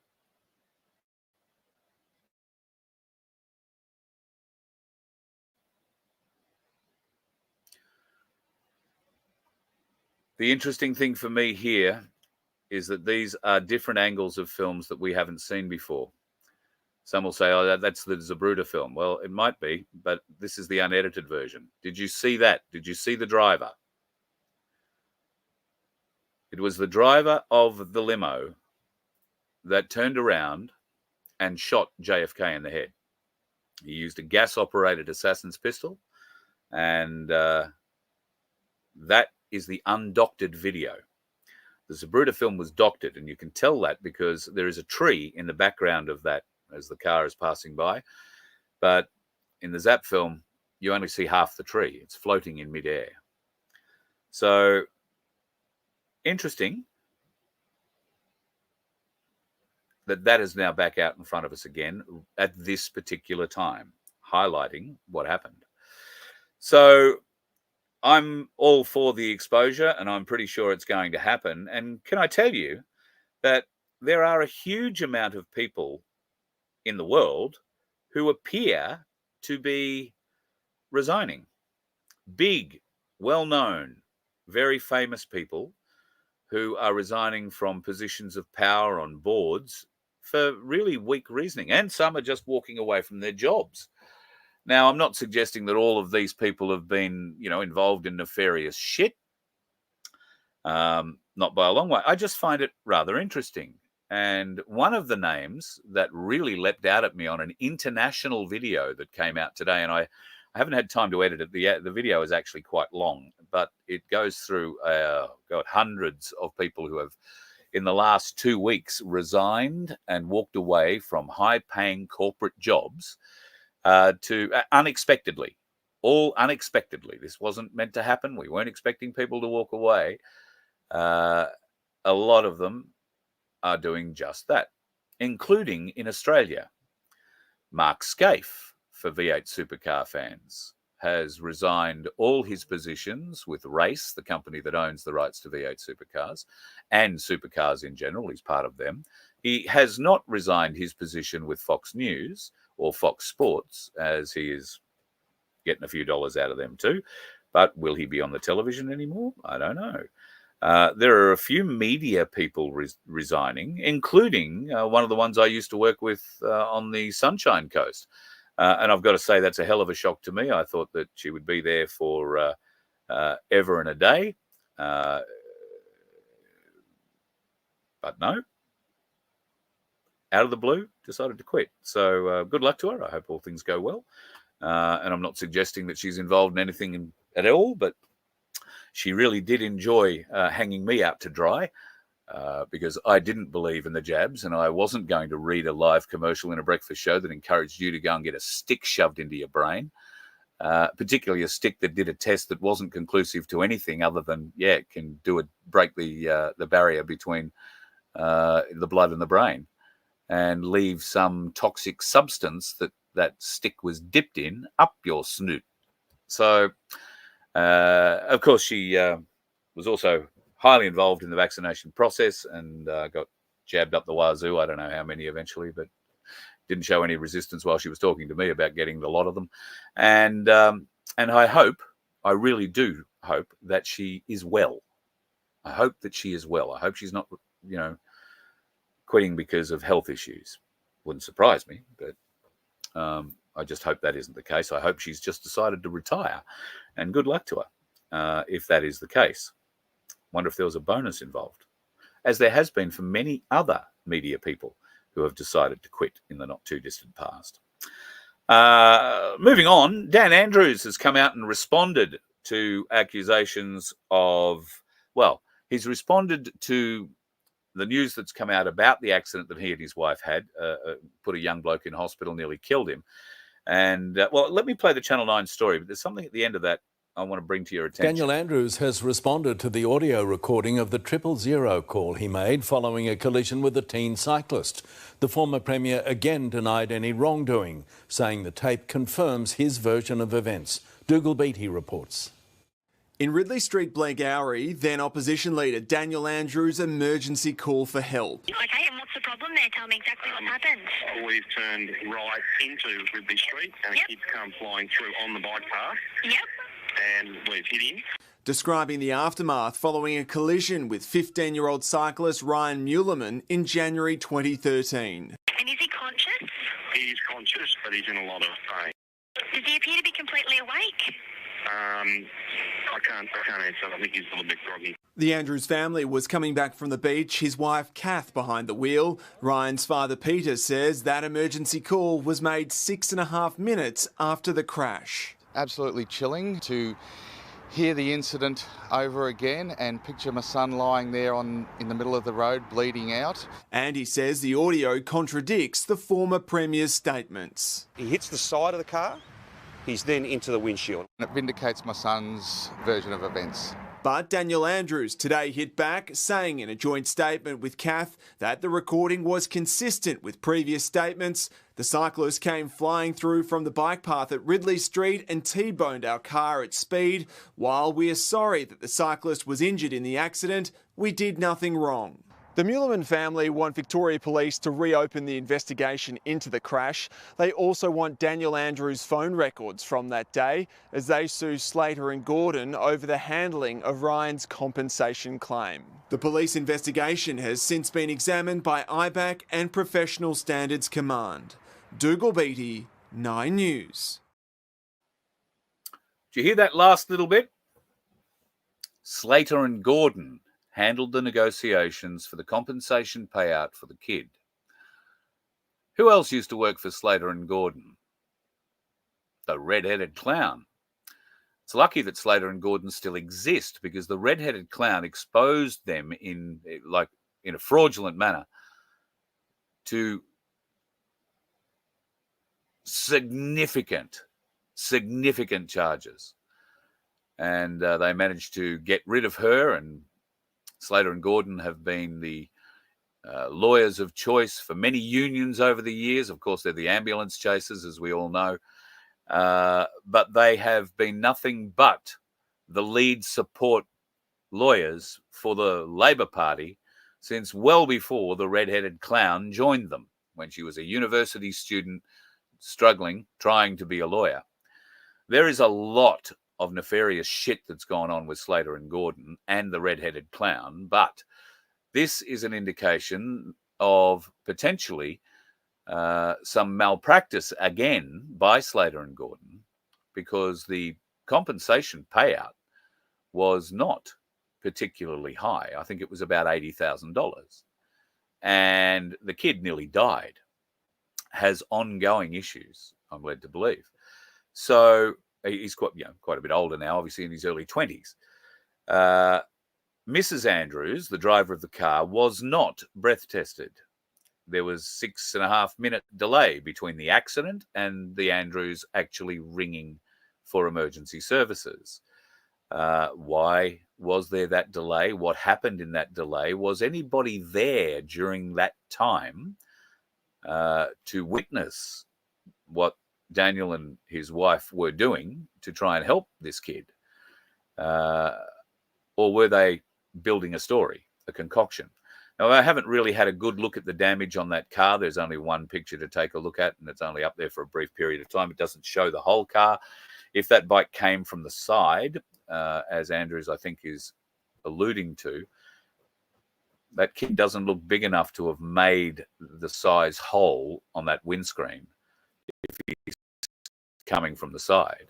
The interesting thing for me here is that these are different angles of films that we haven't seen before. Some will say, oh, that's the Zabruta film. Well, it might be, but this is the unedited version. Did you see that? Did you see the driver? It was the driver of the limo that turned around and shot JFK in the head. He used a gas-operated assassin's pistol, and that is the undoctored video. The Zabruta film was doctored, and you can tell that because there is a tree in the background of that as the car is passing by. But in the Zap film, you only see half the tree. It's floating in midair. So, interesting that is now back out in front of us again at this particular time, highlighting what happened. So, I'm all for the exposure, and I'm pretty sure it's going to happen. And can I tell you that there are a huge amount of people in the world who appear to be resigning. Big, well-known, very famous people who are resigning from positions of power on boards for really weak reasoning. And some are just walking away from their jobs. Now, I'm not suggesting that all of these people have been, involved in nefarious shit. Not by a long way. I just find it rather interesting. And one of the names that really leapt out at me on an international video that came out today, and I haven't had time to edit it. The video is actually quite long, but it goes through hundreds of people who have, in the last 2 weeks, resigned and walked away from high-paying corporate jobs to unexpectedly, all unexpectedly. This wasn't meant to happen. We weren't expecting people to walk away. A lot of them are doing just that, including in Australia. Mark Scaife, for V8 Supercar fans, has resigned all his positions with Race, the company that owns the rights to V8 Supercars, and supercars in general. He's part of them. He has not resigned his position with Fox News or Fox Sports, as he is getting a few dollars out of them too. But will he be on the television anymore? I don't know. There are a few media people resigning, including one of the ones I used to work with on the Sunshine Coast. And I've got to say, that's a hell of a shock to me. I thought that she would be there for ever and a day. But no. Out of the blue, decided to quit. So good luck to her. I hope all things go well. And I'm not suggesting that she's involved in anything at all, but she really did enjoy hanging me out to dry because I didn't believe in the jabs, and I wasn't going to read a live commercial in a breakfast show that encouraged you to go and get a stick shoved into your brain, particularly a stick that did a test that wasn't conclusive to anything other than, it can break the barrier between the blood and the brain and leave some toxic substance that stick was dipped in up your snoot. So, of course, she was also highly involved in the vaccination process and got jabbed up the wazoo. I don't know how many eventually, but didn't show any resistance while she was talking to me about getting the lot of them. And I really do hope that she is well. I hope that she is well. I hope she's not, quitting because of health issues. Wouldn't surprise me, but I just hope that isn't the case. I hope she's just decided to retire, and good luck to her if that is the case. Wonder if there was a bonus involved, as there has been for many other media people who have decided to quit in the not too distant past. Moving on, Dan Andrews has come out and responded to accusations of, he's responded to the news that's come out about the accident that he and his wife had, put a young bloke in hospital, nearly killed him. And, well, let me play the Channel 9 story, but there's something at the end of that I want to bring to your attention. Daniel Andrews has responded to the audio recording of the 000 call he made following a collision with a teen cyclist. The former Premier again denied any wrongdoing, saying the tape confirms his version of events. Dougal Beattie reports. In Ridley Street, Blairgowrie, then opposition leader Daniel Andrews' emergency call for help. Okay, and what's the problem there? Tell me exactly what happened. We've turned right into Ridley Street and a kid's come flying through on the bike path. Yep. And we've hit him. Describing the aftermath following a collision with 15-year-old cyclist Ryan Muleman in January 2013. And is he conscious? He's conscious, but he's in a lot of pain. Does he appear to be completely awake? I can't answer. I think he's a little bit groggy. The Andrews family was coming back from the beach, his wife Kath behind the wheel. Ryan's father Peter says that emergency call was made 6.5 minutes after the crash. Absolutely chilling to hear the incident over again and picture my son lying there in the middle of the road bleeding out. And he says the audio contradicts the former Premier's statements. He hits the side of the car, he's then into the windshield. It vindicates my son's version of events. But Daniel Andrews today hit back, saying in a joint statement with Kath that the recording was consistent with previous statements. The cyclist came flying through from the bike path at Ridley Street and T-boned our car at speed. While we are sorry that the cyclist was injured in the accident, we did nothing wrong. The Muleman family want Victoria Police to reopen the investigation into the crash. They also want Daniel Andrews' phone records from that day as they sue Slater and Gordon over the handling of Ryan's compensation claim. The police investigation has since been examined by IBAC and Professional Standards Command. Dougal Beattie, 9 News. Did you hear that last little bit? Slater and Gordon handled the negotiations for the compensation payout for the kid. Who else used to work for Slater and Gordon? The red-headed clown. It's lucky that Slater and Gordon still exist because the red-headed clown exposed them in a fraudulent manner to significant charges. And they managed to get rid of her, and Slater and Gordon have been the lawyers of choice for many unions over the years. Of course, they're the ambulance chasers, as we all know. But they have been nothing but the lead support lawyers for the Labor Party since well before the red-headed clown joined them, when she was a university student struggling, trying to be a lawyer. There is a lot of nefarious shit that's gone on with Slater and Gordon and the red-headed clown, but this is an indication of potentially some malpractice again by Slater and Gordon, because the compensation payout was not particularly high. I think it was about $80,000. And the kid nearly died, has ongoing issues, I'm led to believe. So he's quite a bit older now, obviously in his early 20s. Mrs. Andrews, the driver of the car, was not breath tested. There was 6.5 minute delay between the accident and the Andrews actually ringing for emergency services. Why was there that delay? What happened in that delay? Was anybody there during that time to witness what Daniel and his wife were doing to try and help this kid? Or were they building a story, a concoction? Now, I haven't really had a good look at the damage on that car. There's only one picture to take a look at, and it's only up there for a brief period of time. It doesn't show the whole car. If that bike came from the side, as Andrews, I think, is alluding to, that kid doesn't look big enough to have made the size hole on that windscreen if he's coming from the side.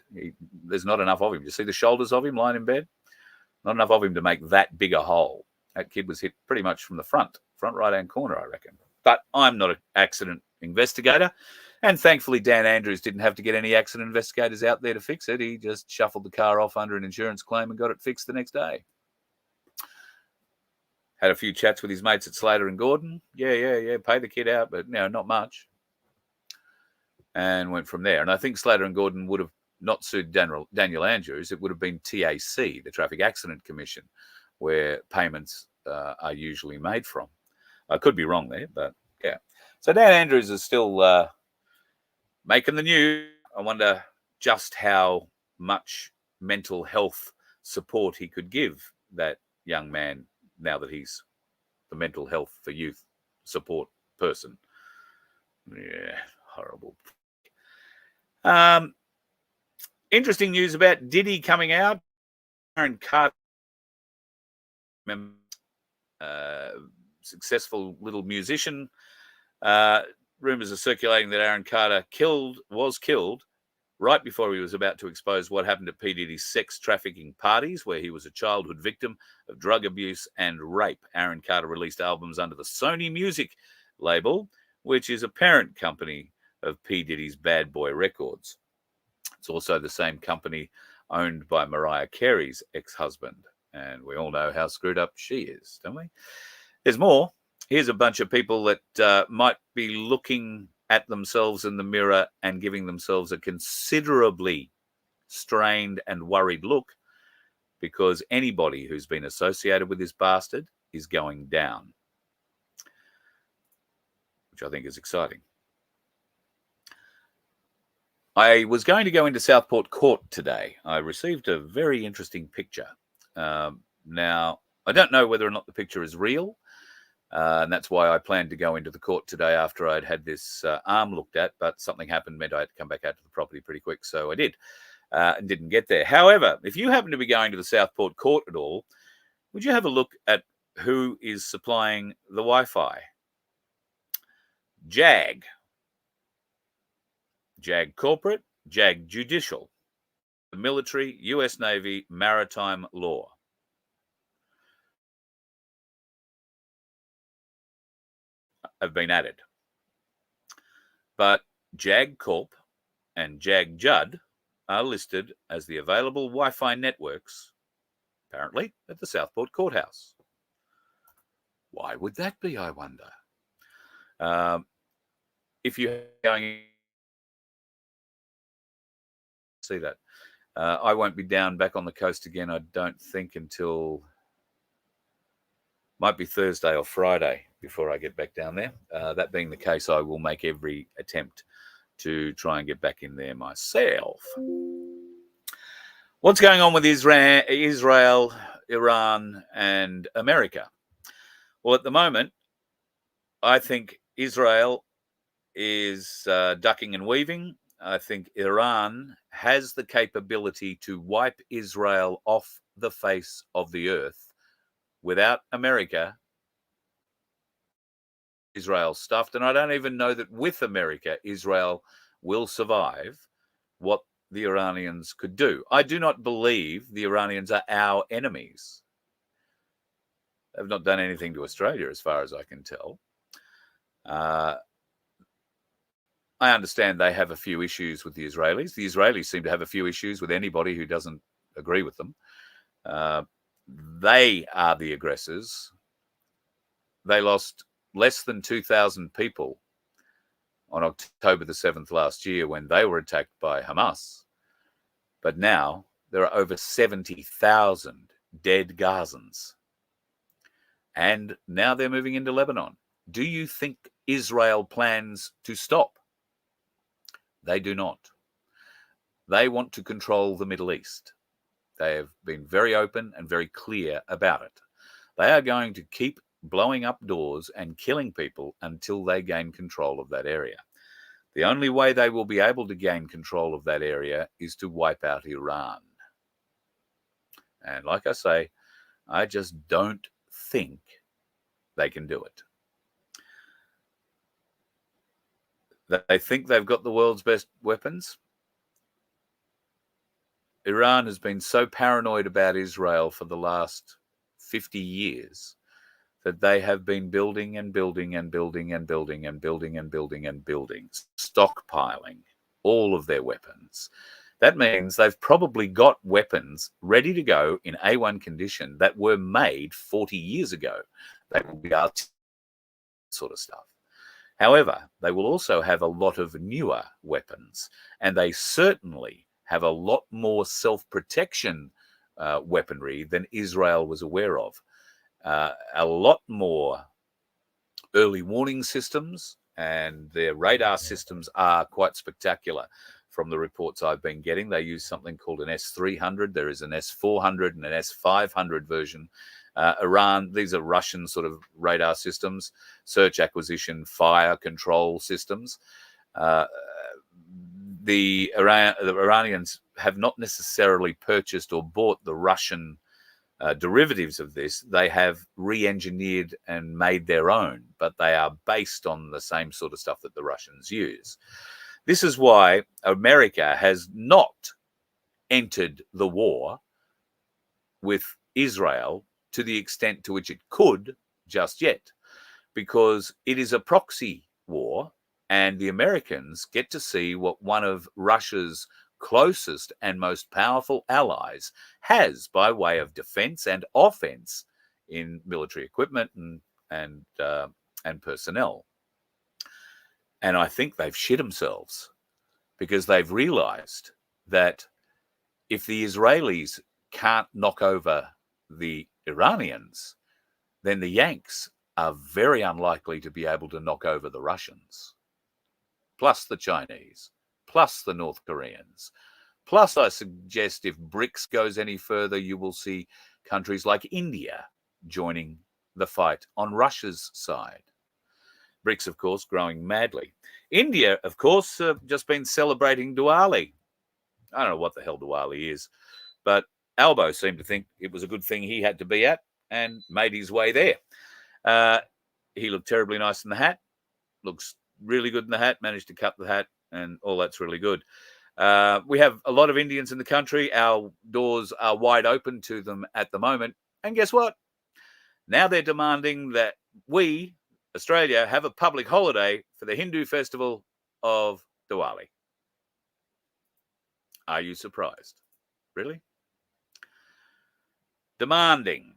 There's not enough of him. You see the shoulders of him lying in bed? Not enough of him to make that big a hole. That kid was hit pretty much from the front right-hand corner, I reckon. But I'm not an accident investigator. And thankfully, Dan Andrews didn't have to get any accident investigators out there to fix it. He just shuffled the car off under an insurance claim and got it fixed the next day. Had a few chats with his mates at Slater and Gordon. Yeah, pay the kid out, but not much. and went from there. And I think Slater and Gordon would have not sued Daniel Andrews. It would have been TAC, the Traffic Accident Commission, where payments are usually made from. I could be wrong there, but yeah. So Dan Andrews is still making the news. I wonder just how much mental health support he could give that young man now that he's the mental health for youth support person. Yeah, horrible. Interesting news about Diddy coming out. Aaron Carter, successful little musician. Rumors are circulating that Aaron Carter was killed right before he was about to expose what happened at P. Diddy's sex trafficking parties, where he was a childhood victim of drug abuse and rape. Aaron Carter released albums under the Sony Music label, which is a parent company of P. Diddy's Bad Boy Records. It's also the same company owned by Mariah Carey's ex-husband. And we all know how screwed up she is, don't we? There's more. Here's a bunch of people that might be looking at themselves in the mirror and giving themselves a considerably strained and worried look, because anybody who's been associated with this bastard is going down, which I think is exciting. I was going to go into Southport Court today. I received a very interesting picture. Now, I don't know whether or not the picture is real, and that's why I planned to go into the court today after I'd had this arm looked at, but something happened, meant I had to come back out to the property pretty quick, so I did, and didn't get there. However, if you happen to be going to the Southport Court at all, would you have a look at who is supplying the Wi-Fi? JAG Corporate, JAG Judicial, the military, US Navy, maritime law. Have been added. But JAG Corp and JAG Judd are listed as the available Wi-Fi networks, apparently, at the Southport Courthouse. Why would that be, I wonder? If you're going see that. I won't be down back on the coast again, I don't think, until might be Thursday or Friday before I get back down there. That being the case, I will make every attempt to try and get back in there myself. What's going on with Israel, Iran, and America? Well, at the moment, I think Israel is ducking and weaving. I think Iran has the capability to wipe Israel off the face of the earth. Without America, Israel's stuffed. And I don't even know that with America, Israel will survive what the Iranians could do. I do not believe the Iranians are our enemies. They've not done anything to Australia, as far as I can tell. I understand they have a few issues with the Israelis. The Israelis seem to have a few issues with anybody who doesn't agree with them. They are the aggressors. They lost less than 2,000 people on October the 7th last year when they were attacked by Hamas. But now there are over 70,000 dead Gazans. And now they're moving into Lebanon. Do you think Israel plans to stop? They do not. They want to control the Middle East. They have been very open and very clear about it. They are going to keep blowing up doors and killing people until they gain control of that area. The only way they will be able to gain control of that area is to wipe out Iran. And like I say, I just don't think they can do it. They think they've got the world's best weapons. Iran has been so paranoid about Israel for the last 50 years that they have been building and building and building and building and building and building and building, stockpiling all of their weapons. That means they've probably got weapons ready to go in A1 condition that were made 40 years ago. They will be out sort of stuff. However, they will also have a lot of newer weapons, and they certainly have a lot more self-protection weaponry than Israel was aware of. A lot more early warning systems, and their radar systems are quite spectacular. From the reports I've been getting, they use something called an S-300. There is an S-400 and an S-500 version. Iran, these are Russian sort of radar systems, search, acquisition, fire control systems. The Iranians have not necessarily purchased or bought the Russian derivatives of this. They have re-engineered and made their own, but they are based on the same sort of stuff that the Russians use. This is why America has not entered the war with Israel to the extent to which it could just yet, because it is a proxy war, and the Americans get to see what one of Russia's closest and most powerful allies has by way of defense and offense in military equipment and personnel. And I think they've shit themselves, because they've realized that if the Israelis can't knock over the Iranians, then the Yanks are very unlikely to be able to knock over the Russians, plus the Chinese, plus the North Koreans. Plus, I suggest if BRICS goes any further, you will see countries like India joining the fight on Russia's side. BRICS, of course, growing madly. India, of course, just been celebrating Diwali. I don't know what the hell Diwali is, but Albo seemed to think it was a good thing he had to be at and made his way there. He looked terribly nice in the hat, looks really good in the hat, managed to cut the hat, and all that's really good. We have a lot of Indians in the country. Our doors are wide open to them at the moment. And guess what? Now they're demanding that we, Australia, have a public holiday for the Hindu festival of Diwali. Are you surprised? Really? Demanding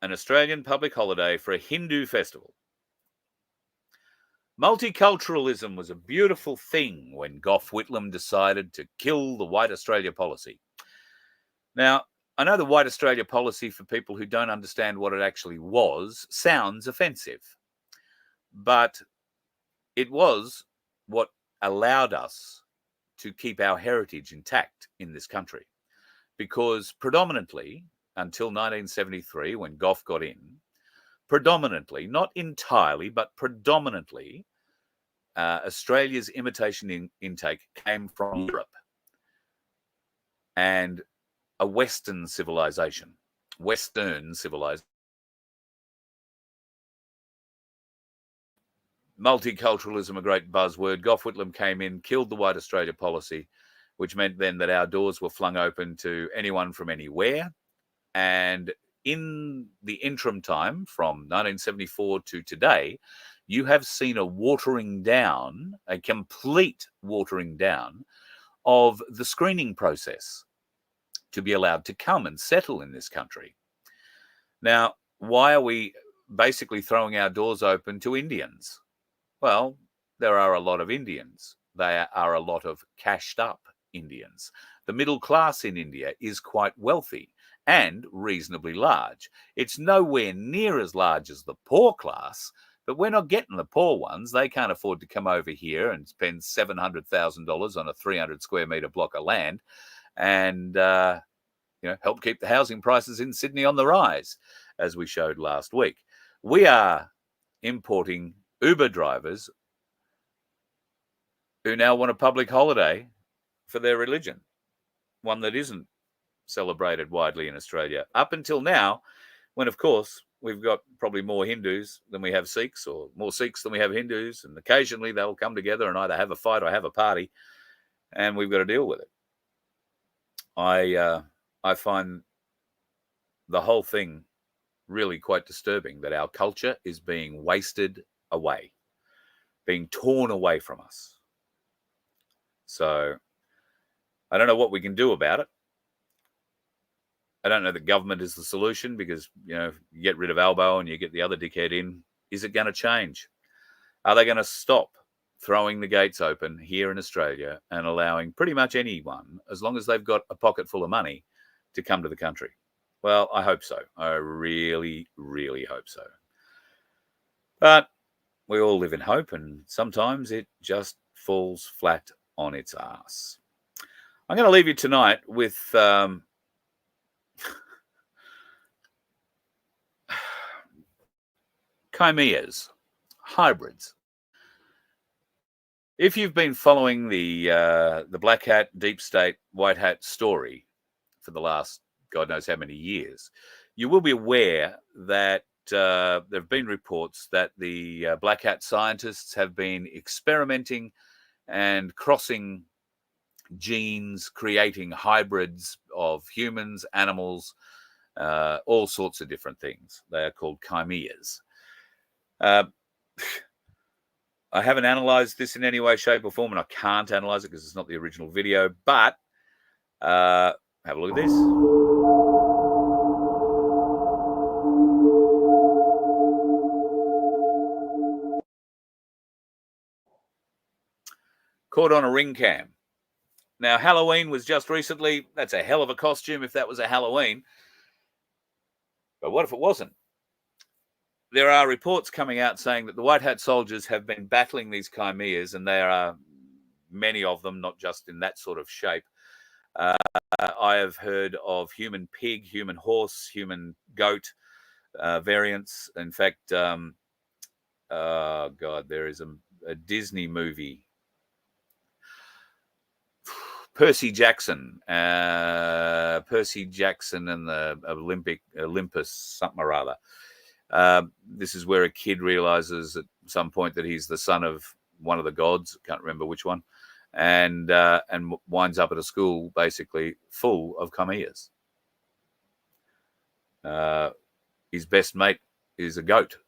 an Australian public holiday for a Hindu festival. Multiculturalism was a beautiful thing when Gough Whitlam decided to kill the White Australia policy. Now, I know the White Australia policy, for people who don't understand what it actually was, sounds offensive. But it was what allowed us to keep our heritage intact in this country. Because predominantly, until 1973, when Gough got in, predominantly, not entirely, but predominantly, Australia's imitation intake came from Europe and a Western civilization. Multiculturalism, a great buzzword. Gough Whitlam came in, killed the White Australia policy, which meant then that our doors were flung open to anyone from anywhere. And in the interim time, from 1974 to today, you have seen a watering down, a complete watering down of the screening process to be allowed to come and settle in this country. Now, why are we basically throwing our doors open to Indians? Well, there are a lot of Indians. There are a lot of cashed up Indians. The middle class in India is quite wealthy and reasonably large. It's nowhere near as large as the poor class, but we're not getting the poor ones. They can't afford to come over here and spend $700,000 on a 300 square metre block of land and help keep the housing prices in Sydney on the rise, as we showed last week. We are importing Uber drivers who now want a public holiday for their religion, one that isn't celebrated widely in Australia. Up until now, when, of course, we've got probably more Hindus than we have Sikhs, or more Sikhs than we have Hindus, and occasionally they'll come together and either have a fight or have a party, and we've got to deal with it. I find the whole thing really quite disturbing, that our culture is being wasted away, being torn away from us. So I don't know what we can do about it. I don't know that government is the solution, because, you get rid of Albo and you get the other dickhead in. Is it going to change? Are they going to stop throwing the gates open here in Australia and allowing pretty much anyone, as long as they've got a pocket full of money, to come to the country? Well, I hope so. I really, really hope so. But we all live in hope, and sometimes it just falls flat on its ass. I'm going to leave you tonight with chimeras, hybrids. If you've been following the black hat, deep state, white hat story for the last God knows how many years, you will be aware that there have been reports that the black hat scientists have been experimenting and crossing genes, creating hybrids of humans, animals, all sorts of different things. They are called chimeras. I haven't analysed this in any way, shape or form, and I can't analyse it because it's not the original video, but have a look at this. Caught on a ring cam. Now, Halloween was just recently. That's a hell of a costume if that was a Halloween. But what if it wasn't? There are reports coming out saying that the white hat soldiers have been battling these chimeras, and there are many of them, not just in that sort of shape. I have heard of human pig, human horse, human goat variants. In fact, oh God, there is a Disney movie, Percy Jackson and the Olympus, something or other. This is where a kid realizes at some point that he's the son of one of the gods. Can't remember which one, and winds up at a school basically full of chimeras. His best mate is a goat,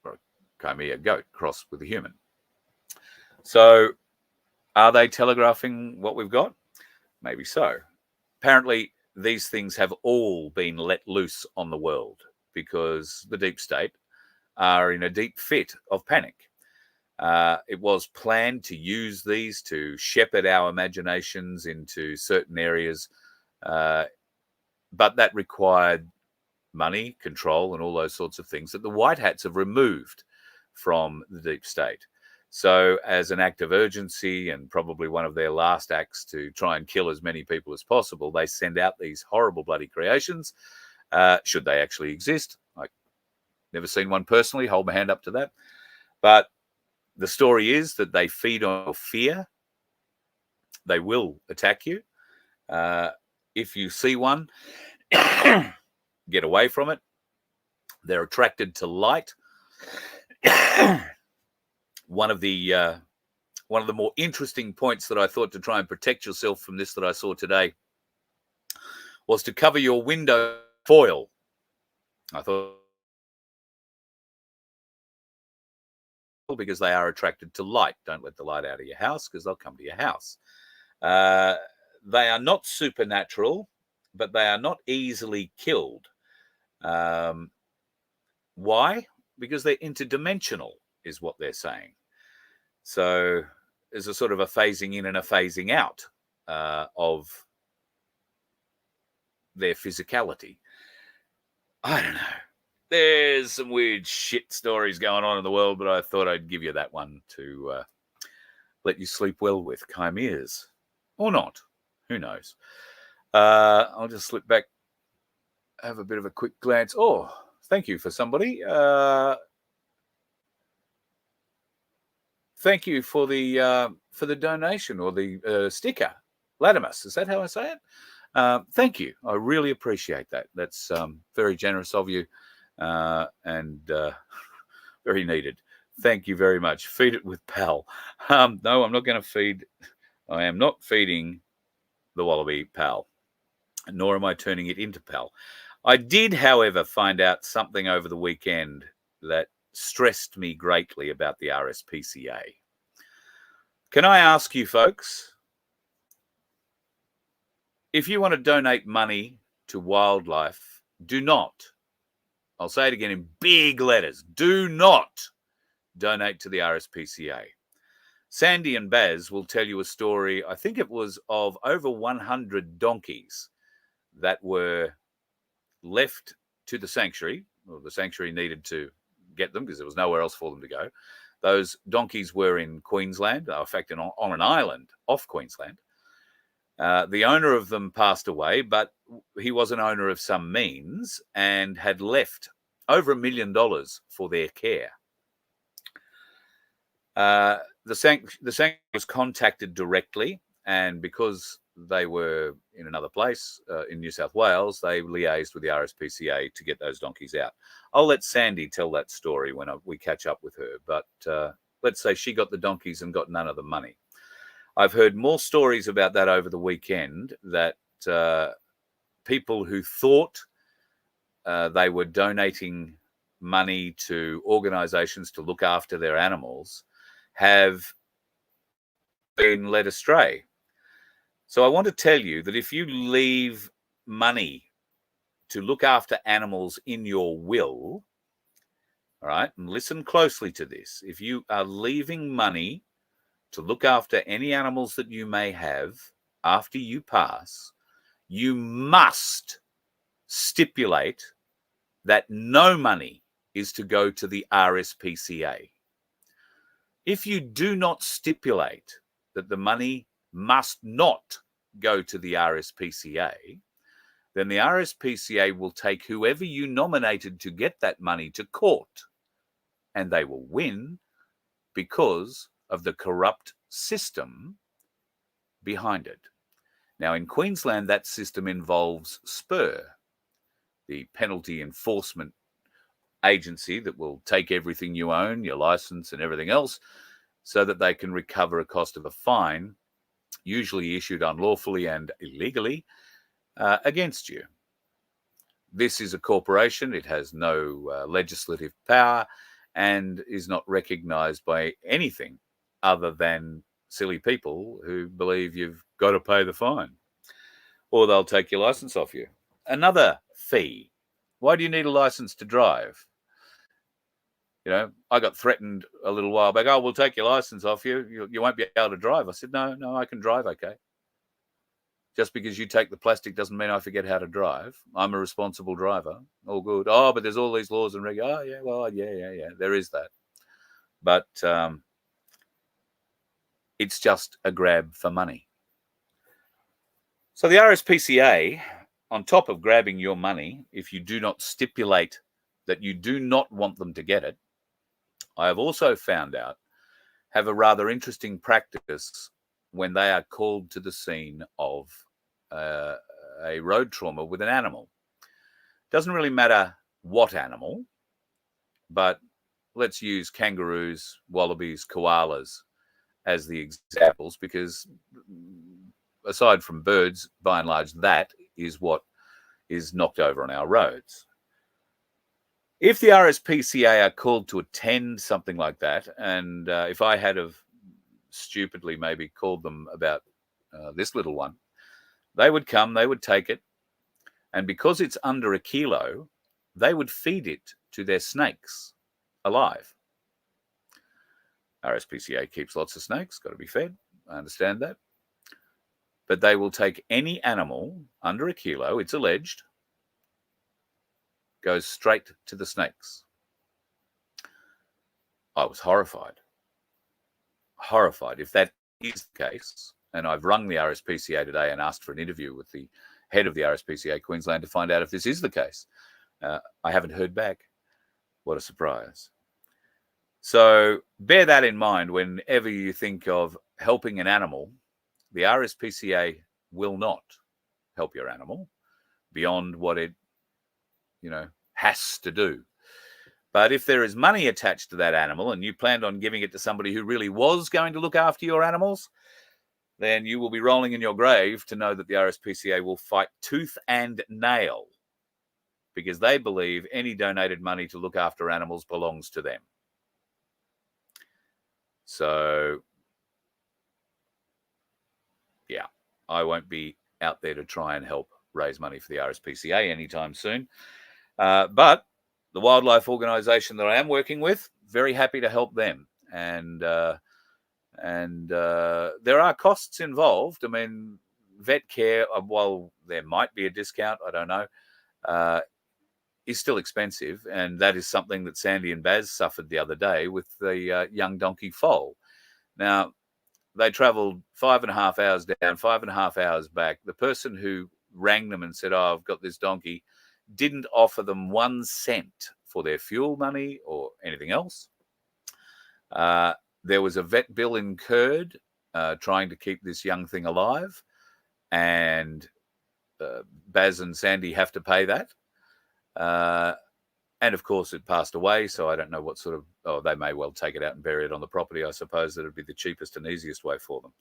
or a chimera goat crossed with a human. So, are they telegraphing what we've got? Maybe so. Apparently, these things have all been let loose on the world because the deep state are in a deep fit of panic. It was planned to use these to shepherd our imaginations into certain areas, but that required money, control, and all those sorts of things that the white hats have removed from the deep state. So as an act of urgency and probably one of their last acts to try and kill as many people as possible, they send out these horrible bloody creations. Should they actually exist? I've never seen one personally, hold my hand up to that. But the story is that they feed on fear. They will attack you. If you see one, get away from it. They're attracted to light. One of the more interesting points that I thought to try and protect yourself from this that I saw today was to cover your window foil. I thought because they are attracted to light. Don't let the light out of your house because they'll come to your house. They are not supernatural, but they are not easily killed. Why? Because they're interdimensional, is what they're saying. So there's a sort of a phasing in and a phasing out of their physicality. I don't know. There's some weird shit stories going on in the world, but I thought I'd give you that one to let you sleep well with. Chimeras. Or not. Who knows? I'll just slip back, have a bit of a quick glance. Oh, thank you for somebody. Thank you for the donation or the sticker. Latimus, is that how I say it? Thank you. I really appreciate that. That's very generous of you and very needed. Thank you very much. Feed it with Pal. No, I'm not going to feed. I am not feeding the wallaby Pal, nor am I turning it into Pal. I did, however, find out something over the weekend that stressed me greatly about the RSPCA. Can I ask you folks, if you want to donate money to wildlife, do not, I'll say it again in big letters, do not donate to the RSPCA. Sandy and Baz will tell you a story, I think it was of over 100 donkeys that were left to the sanctuary. Well, the sanctuary needed to get them because there was nowhere else for them to go. Those donkeys were in Queensland, in fact, on an island off Queensland. The owner of them passed away, but he was an owner of some means and had left over $1 million for their care. The sanctuary was contacted directly, and because they were in another place in New South Wales, they liaised with the RSPCA to get those donkeys out. I'll let Sandy tell that story when we catch up with her, but let's say she got the donkeys and got none of the money. I've heard more stories about that over the weekend, that people who thought they were donating money to organisations to look after their animals have been led astray. So I want to tell you that if you leave money to look after animals in your will, all right, and listen closely to this, if you are leaving money to look after any animals that you may have after you pass, you must stipulate that no money is to go to the RSPCA. If you do not stipulate that the money must not go to the RSPCA, then the RSPCA will take whoever you nominated to get that money to court, and they will win because of the corrupt system behind it. Now, in Queensland, that system involves SPUR, the penalty enforcement agency that will take everything you own, your license and everything else, so that they can recover a cost of a fine, usually issued unlawfully and illegally, against you. This is a corporation. It has no legislative power and is not recognised by anything other than silly people who believe you've got to pay the fine, or they'll take your license off you. Another fee. Why do you need a license to drive? You know, I got threatened a little while back. Oh, we'll take your license off you. You won't be able to drive. I said, no, I can drive okay. Just because you take the plastic doesn't mean I forget how to drive. I'm a responsible driver. All good. Oh, but there's all these laws and regulations. Oh, yeah, well, yeah. There is that. But it's just a grab for money. So the RSPCA, on top of grabbing your money, if you do not stipulate that you do not want them to get it, I have also found out, have a rather interesting practice when they are called to the scene of a road trauma with an animal. Doesn't really matter what animal, but let's use kangaroos, wallabies, koalas as the examples, because aside from birds, by and large, that is what is knocked over on our roads. If the RSPCA are called to attend something like that, and if I had have stupidly maybe called them about this little one, they would come, they would take it, and because it's under a kilo, they would feed it to their snakes alive. RSPCA keeps lots of snakes, got to be fed. I understand that. But they will take any animal under a kilo, it's alleged, goes straight to the snakes. I was horrified. If that is the case, and I've rung the RSPCA today and asked for an interview with the head of the RSPCA Queensland to find out if this is the case. I haven't heard back. What a surprise. So bear that in mind whenever you think of helping an animal. The RSPCA will not help your animal beyond what it, has to do. But if there is money attached to that animal and you planned on giving it to somebody who really was going to look after your animals, then you will be rolling in your grave to know that the RSPCA will fight tooth and nail because they believe any donated money to look after animals belongs to them. So, yeah, I won't be out there to try and help raise money for the RSPCA anytime soon. But the wildlife organisation that I am working with, very happy to help them. And there are costs involved. I mean, vet care, while there might be a discount, I don't know, is still expensive. And that is something that Sandy and Baz suffered the other day with the young donkey foal. Now, they travelled 5.5 hours down, 5.5 hours back. The person who rang them and said, "Oh, I've got this donkey," didn't offer them 1 cent for their fuel money or anything else. There was a vet bill incurred trying to keep this young thing alive, and Baz and Sandy have to pay that. And of course, it passed away, so I don't know what sort of. Oh, they may well take it out and bury it on the property. I suppose that would be the cheapest and easiest way for them.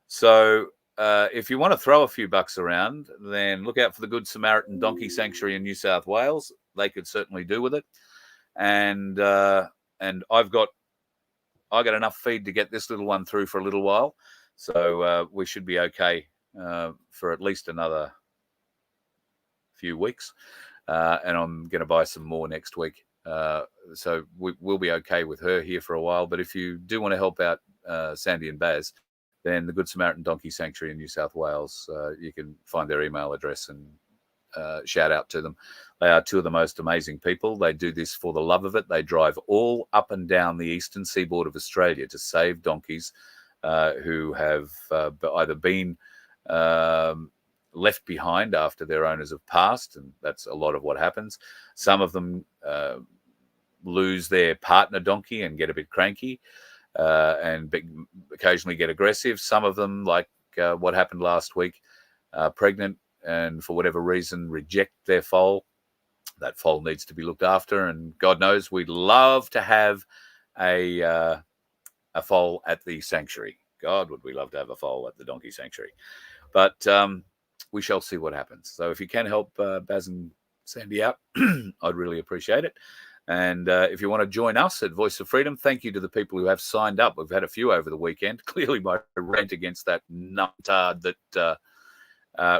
So, if you want to throw a few bucks around, then look out for the Good Samaritan Donkey Sanctuary in New South Wales. They could certainly do with it, and I got enough feed to get this little one through for a little while, so we should be okay for at least another few weeks. And I'm going to buy some more next week. So we'll be okay with her here for a while. But if you do want to help out Sandy and Baz, then the Good Samaritan Donkey Sanctuary in New South Wales, you can find their email address and shout out to them. They are two of the most amazing people. They do this for the love of it. They drive all up and down the eastern seaboard of Australia to save donkeys who have either been left behind after their owners have passed, and that's a lot of what happens. Some of them lose their partner donkey and get a bit cranky and occasionally get aggressive. Some of them, like what happened last week, pregnant and for whatever reason reject their foal. That foal needs to be looked after, and God knows we'd love to have a foal at the sanctuary. God, would we love to have a foal at the donkey sanctuary. But we shall see what happens. So if you can help Baz and Sandy out, I'd really appreciate it. And if you want to join us at Voice of Freedom, thank you to the people who have signed up. We've had a few over the weekend. Clearly, my rant against that nuttard that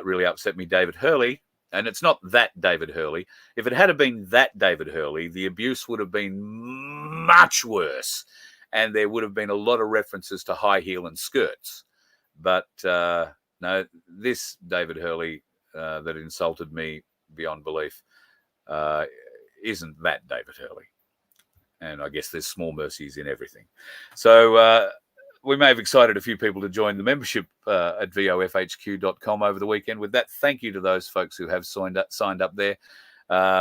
really upset me, David Hurley. And it's not that David Hurley. If it had been that David Hurley, the abuse would have been much worse. And there would have been a lot of references to high heel and skirts. But no, this David Hurley that insulted me beyond belief isn't that David Hurley. And I guess there's small mercies in everything. So we may have excited a few people to join the membership at vofhq.com over the weekend. With that, thank you to those folks who have signed up there.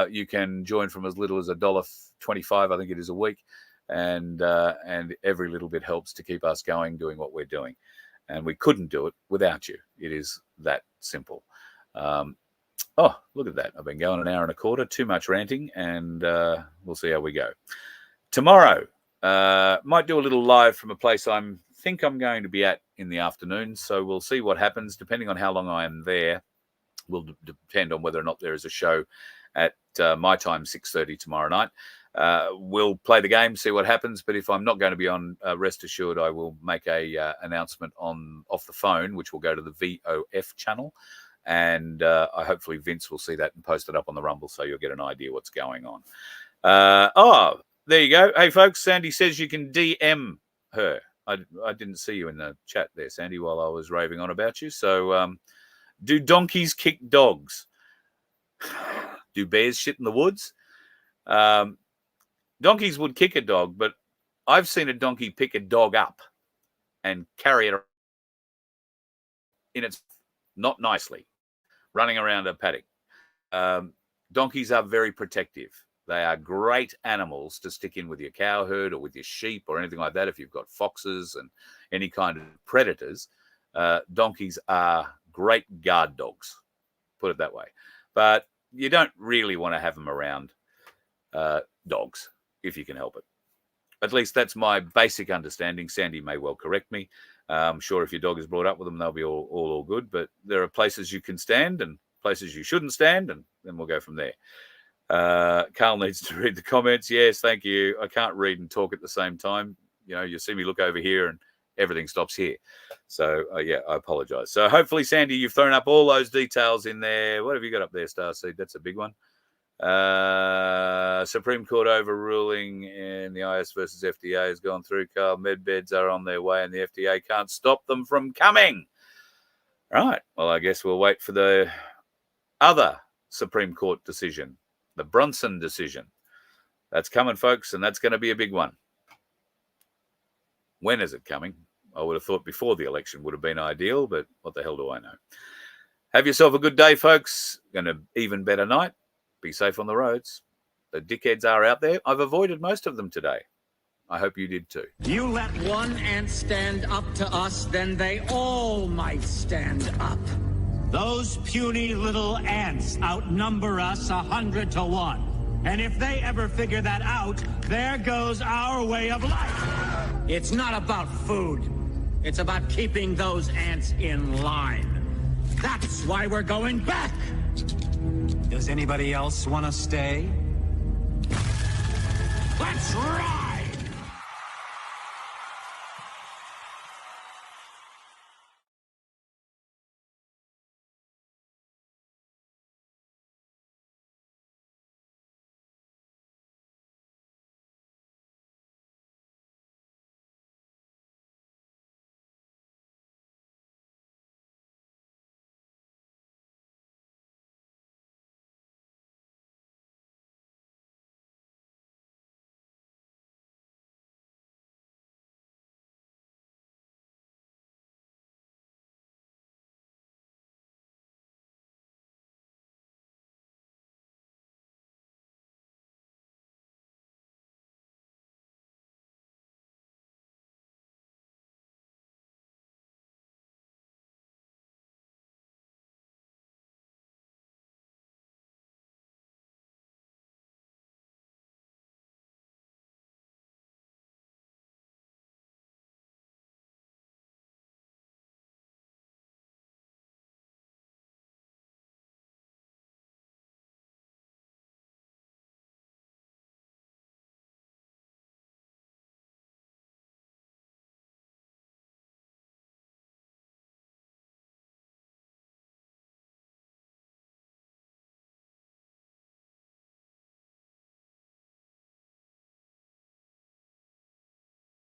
You can join from as little as $1.25, I think it is, a week. And every little bit helps to keep us going, doing what we're doing. And we couldn't do it without you. It is that simple. Oh, look at that. I've been going an hour and a quarter, too much ranting, and we'll see how we go. Tomorrow, might do a little live from a place I think I'm going to be at in the afternoon. So we'll see what happens. Depending on how long I am there, will depend on whether or not there is a show at my time, 6:30 tomorrow night. We'll play the game, see what happens. But if I'm not going to be on, rest assured, I will make a announcement off the phone, which will go to the VOF channel. And hopefully Vince will see that and post it up on the Rumble, so you'll get an idea what's going on. There you go. Hey, folks, Sandy says you can DM her. I didn't see you in the chat there, Sandy, while I was raving on about you. So do donkeys kick dogs? Do bears shit in the woods? Donkeys would kick a dog, but I've seen a donkey pick a dog up and carry it in its, not nicely, running around a paddock. Donkeys are very protective. They are great animals to stick in with your cow herd or with your sheep or anything like that. If you've got foxes and any kind of predators, donkeys are great guard dogs, put it that way. But you don't really want to have them around dogs if you can help it. At least that's my basic understanding. Sandy may well correct me. I'm sure if your dog is brought up with them, they'll be all good. But there are places you can stand and places you shouldn't stand, and then we'll go from there. Carl needs to read the comments. Yes, thank you. I can't read and talk at the same time. You know, you see me look over here and everything stops here. So, yeah, I apologize. So hopefully, Sandy, you've thrown up all those details in there. What have you got up there, Starseed? That's a big one. Supreme Court overruling in the IS versus FDA has gone through. Carl, med beds are on their way and the FDA can't stop them from coming. Right. Well, I guess we'll wait for the other Supreme Court decision, the Brunson decision. That's coming, folks, and that's going to be a big one. When is it coming? I would have thought before the election would have been ideal, but what the hell do I know? Have yourself a good day, folks. Going to even better night. Be safe on the roads. The dickheads are out there. I've avoided most of them today. I hope you did too. You let one ant stand up to us, then they all might stand up. Those puny little ants outnumber us 100 to 1. And if they ever figure that out, there goes our way of life. It's not about food. It's about keeping those ants in line. That's why we're going back. Does anybody else want to stay? Let's rock!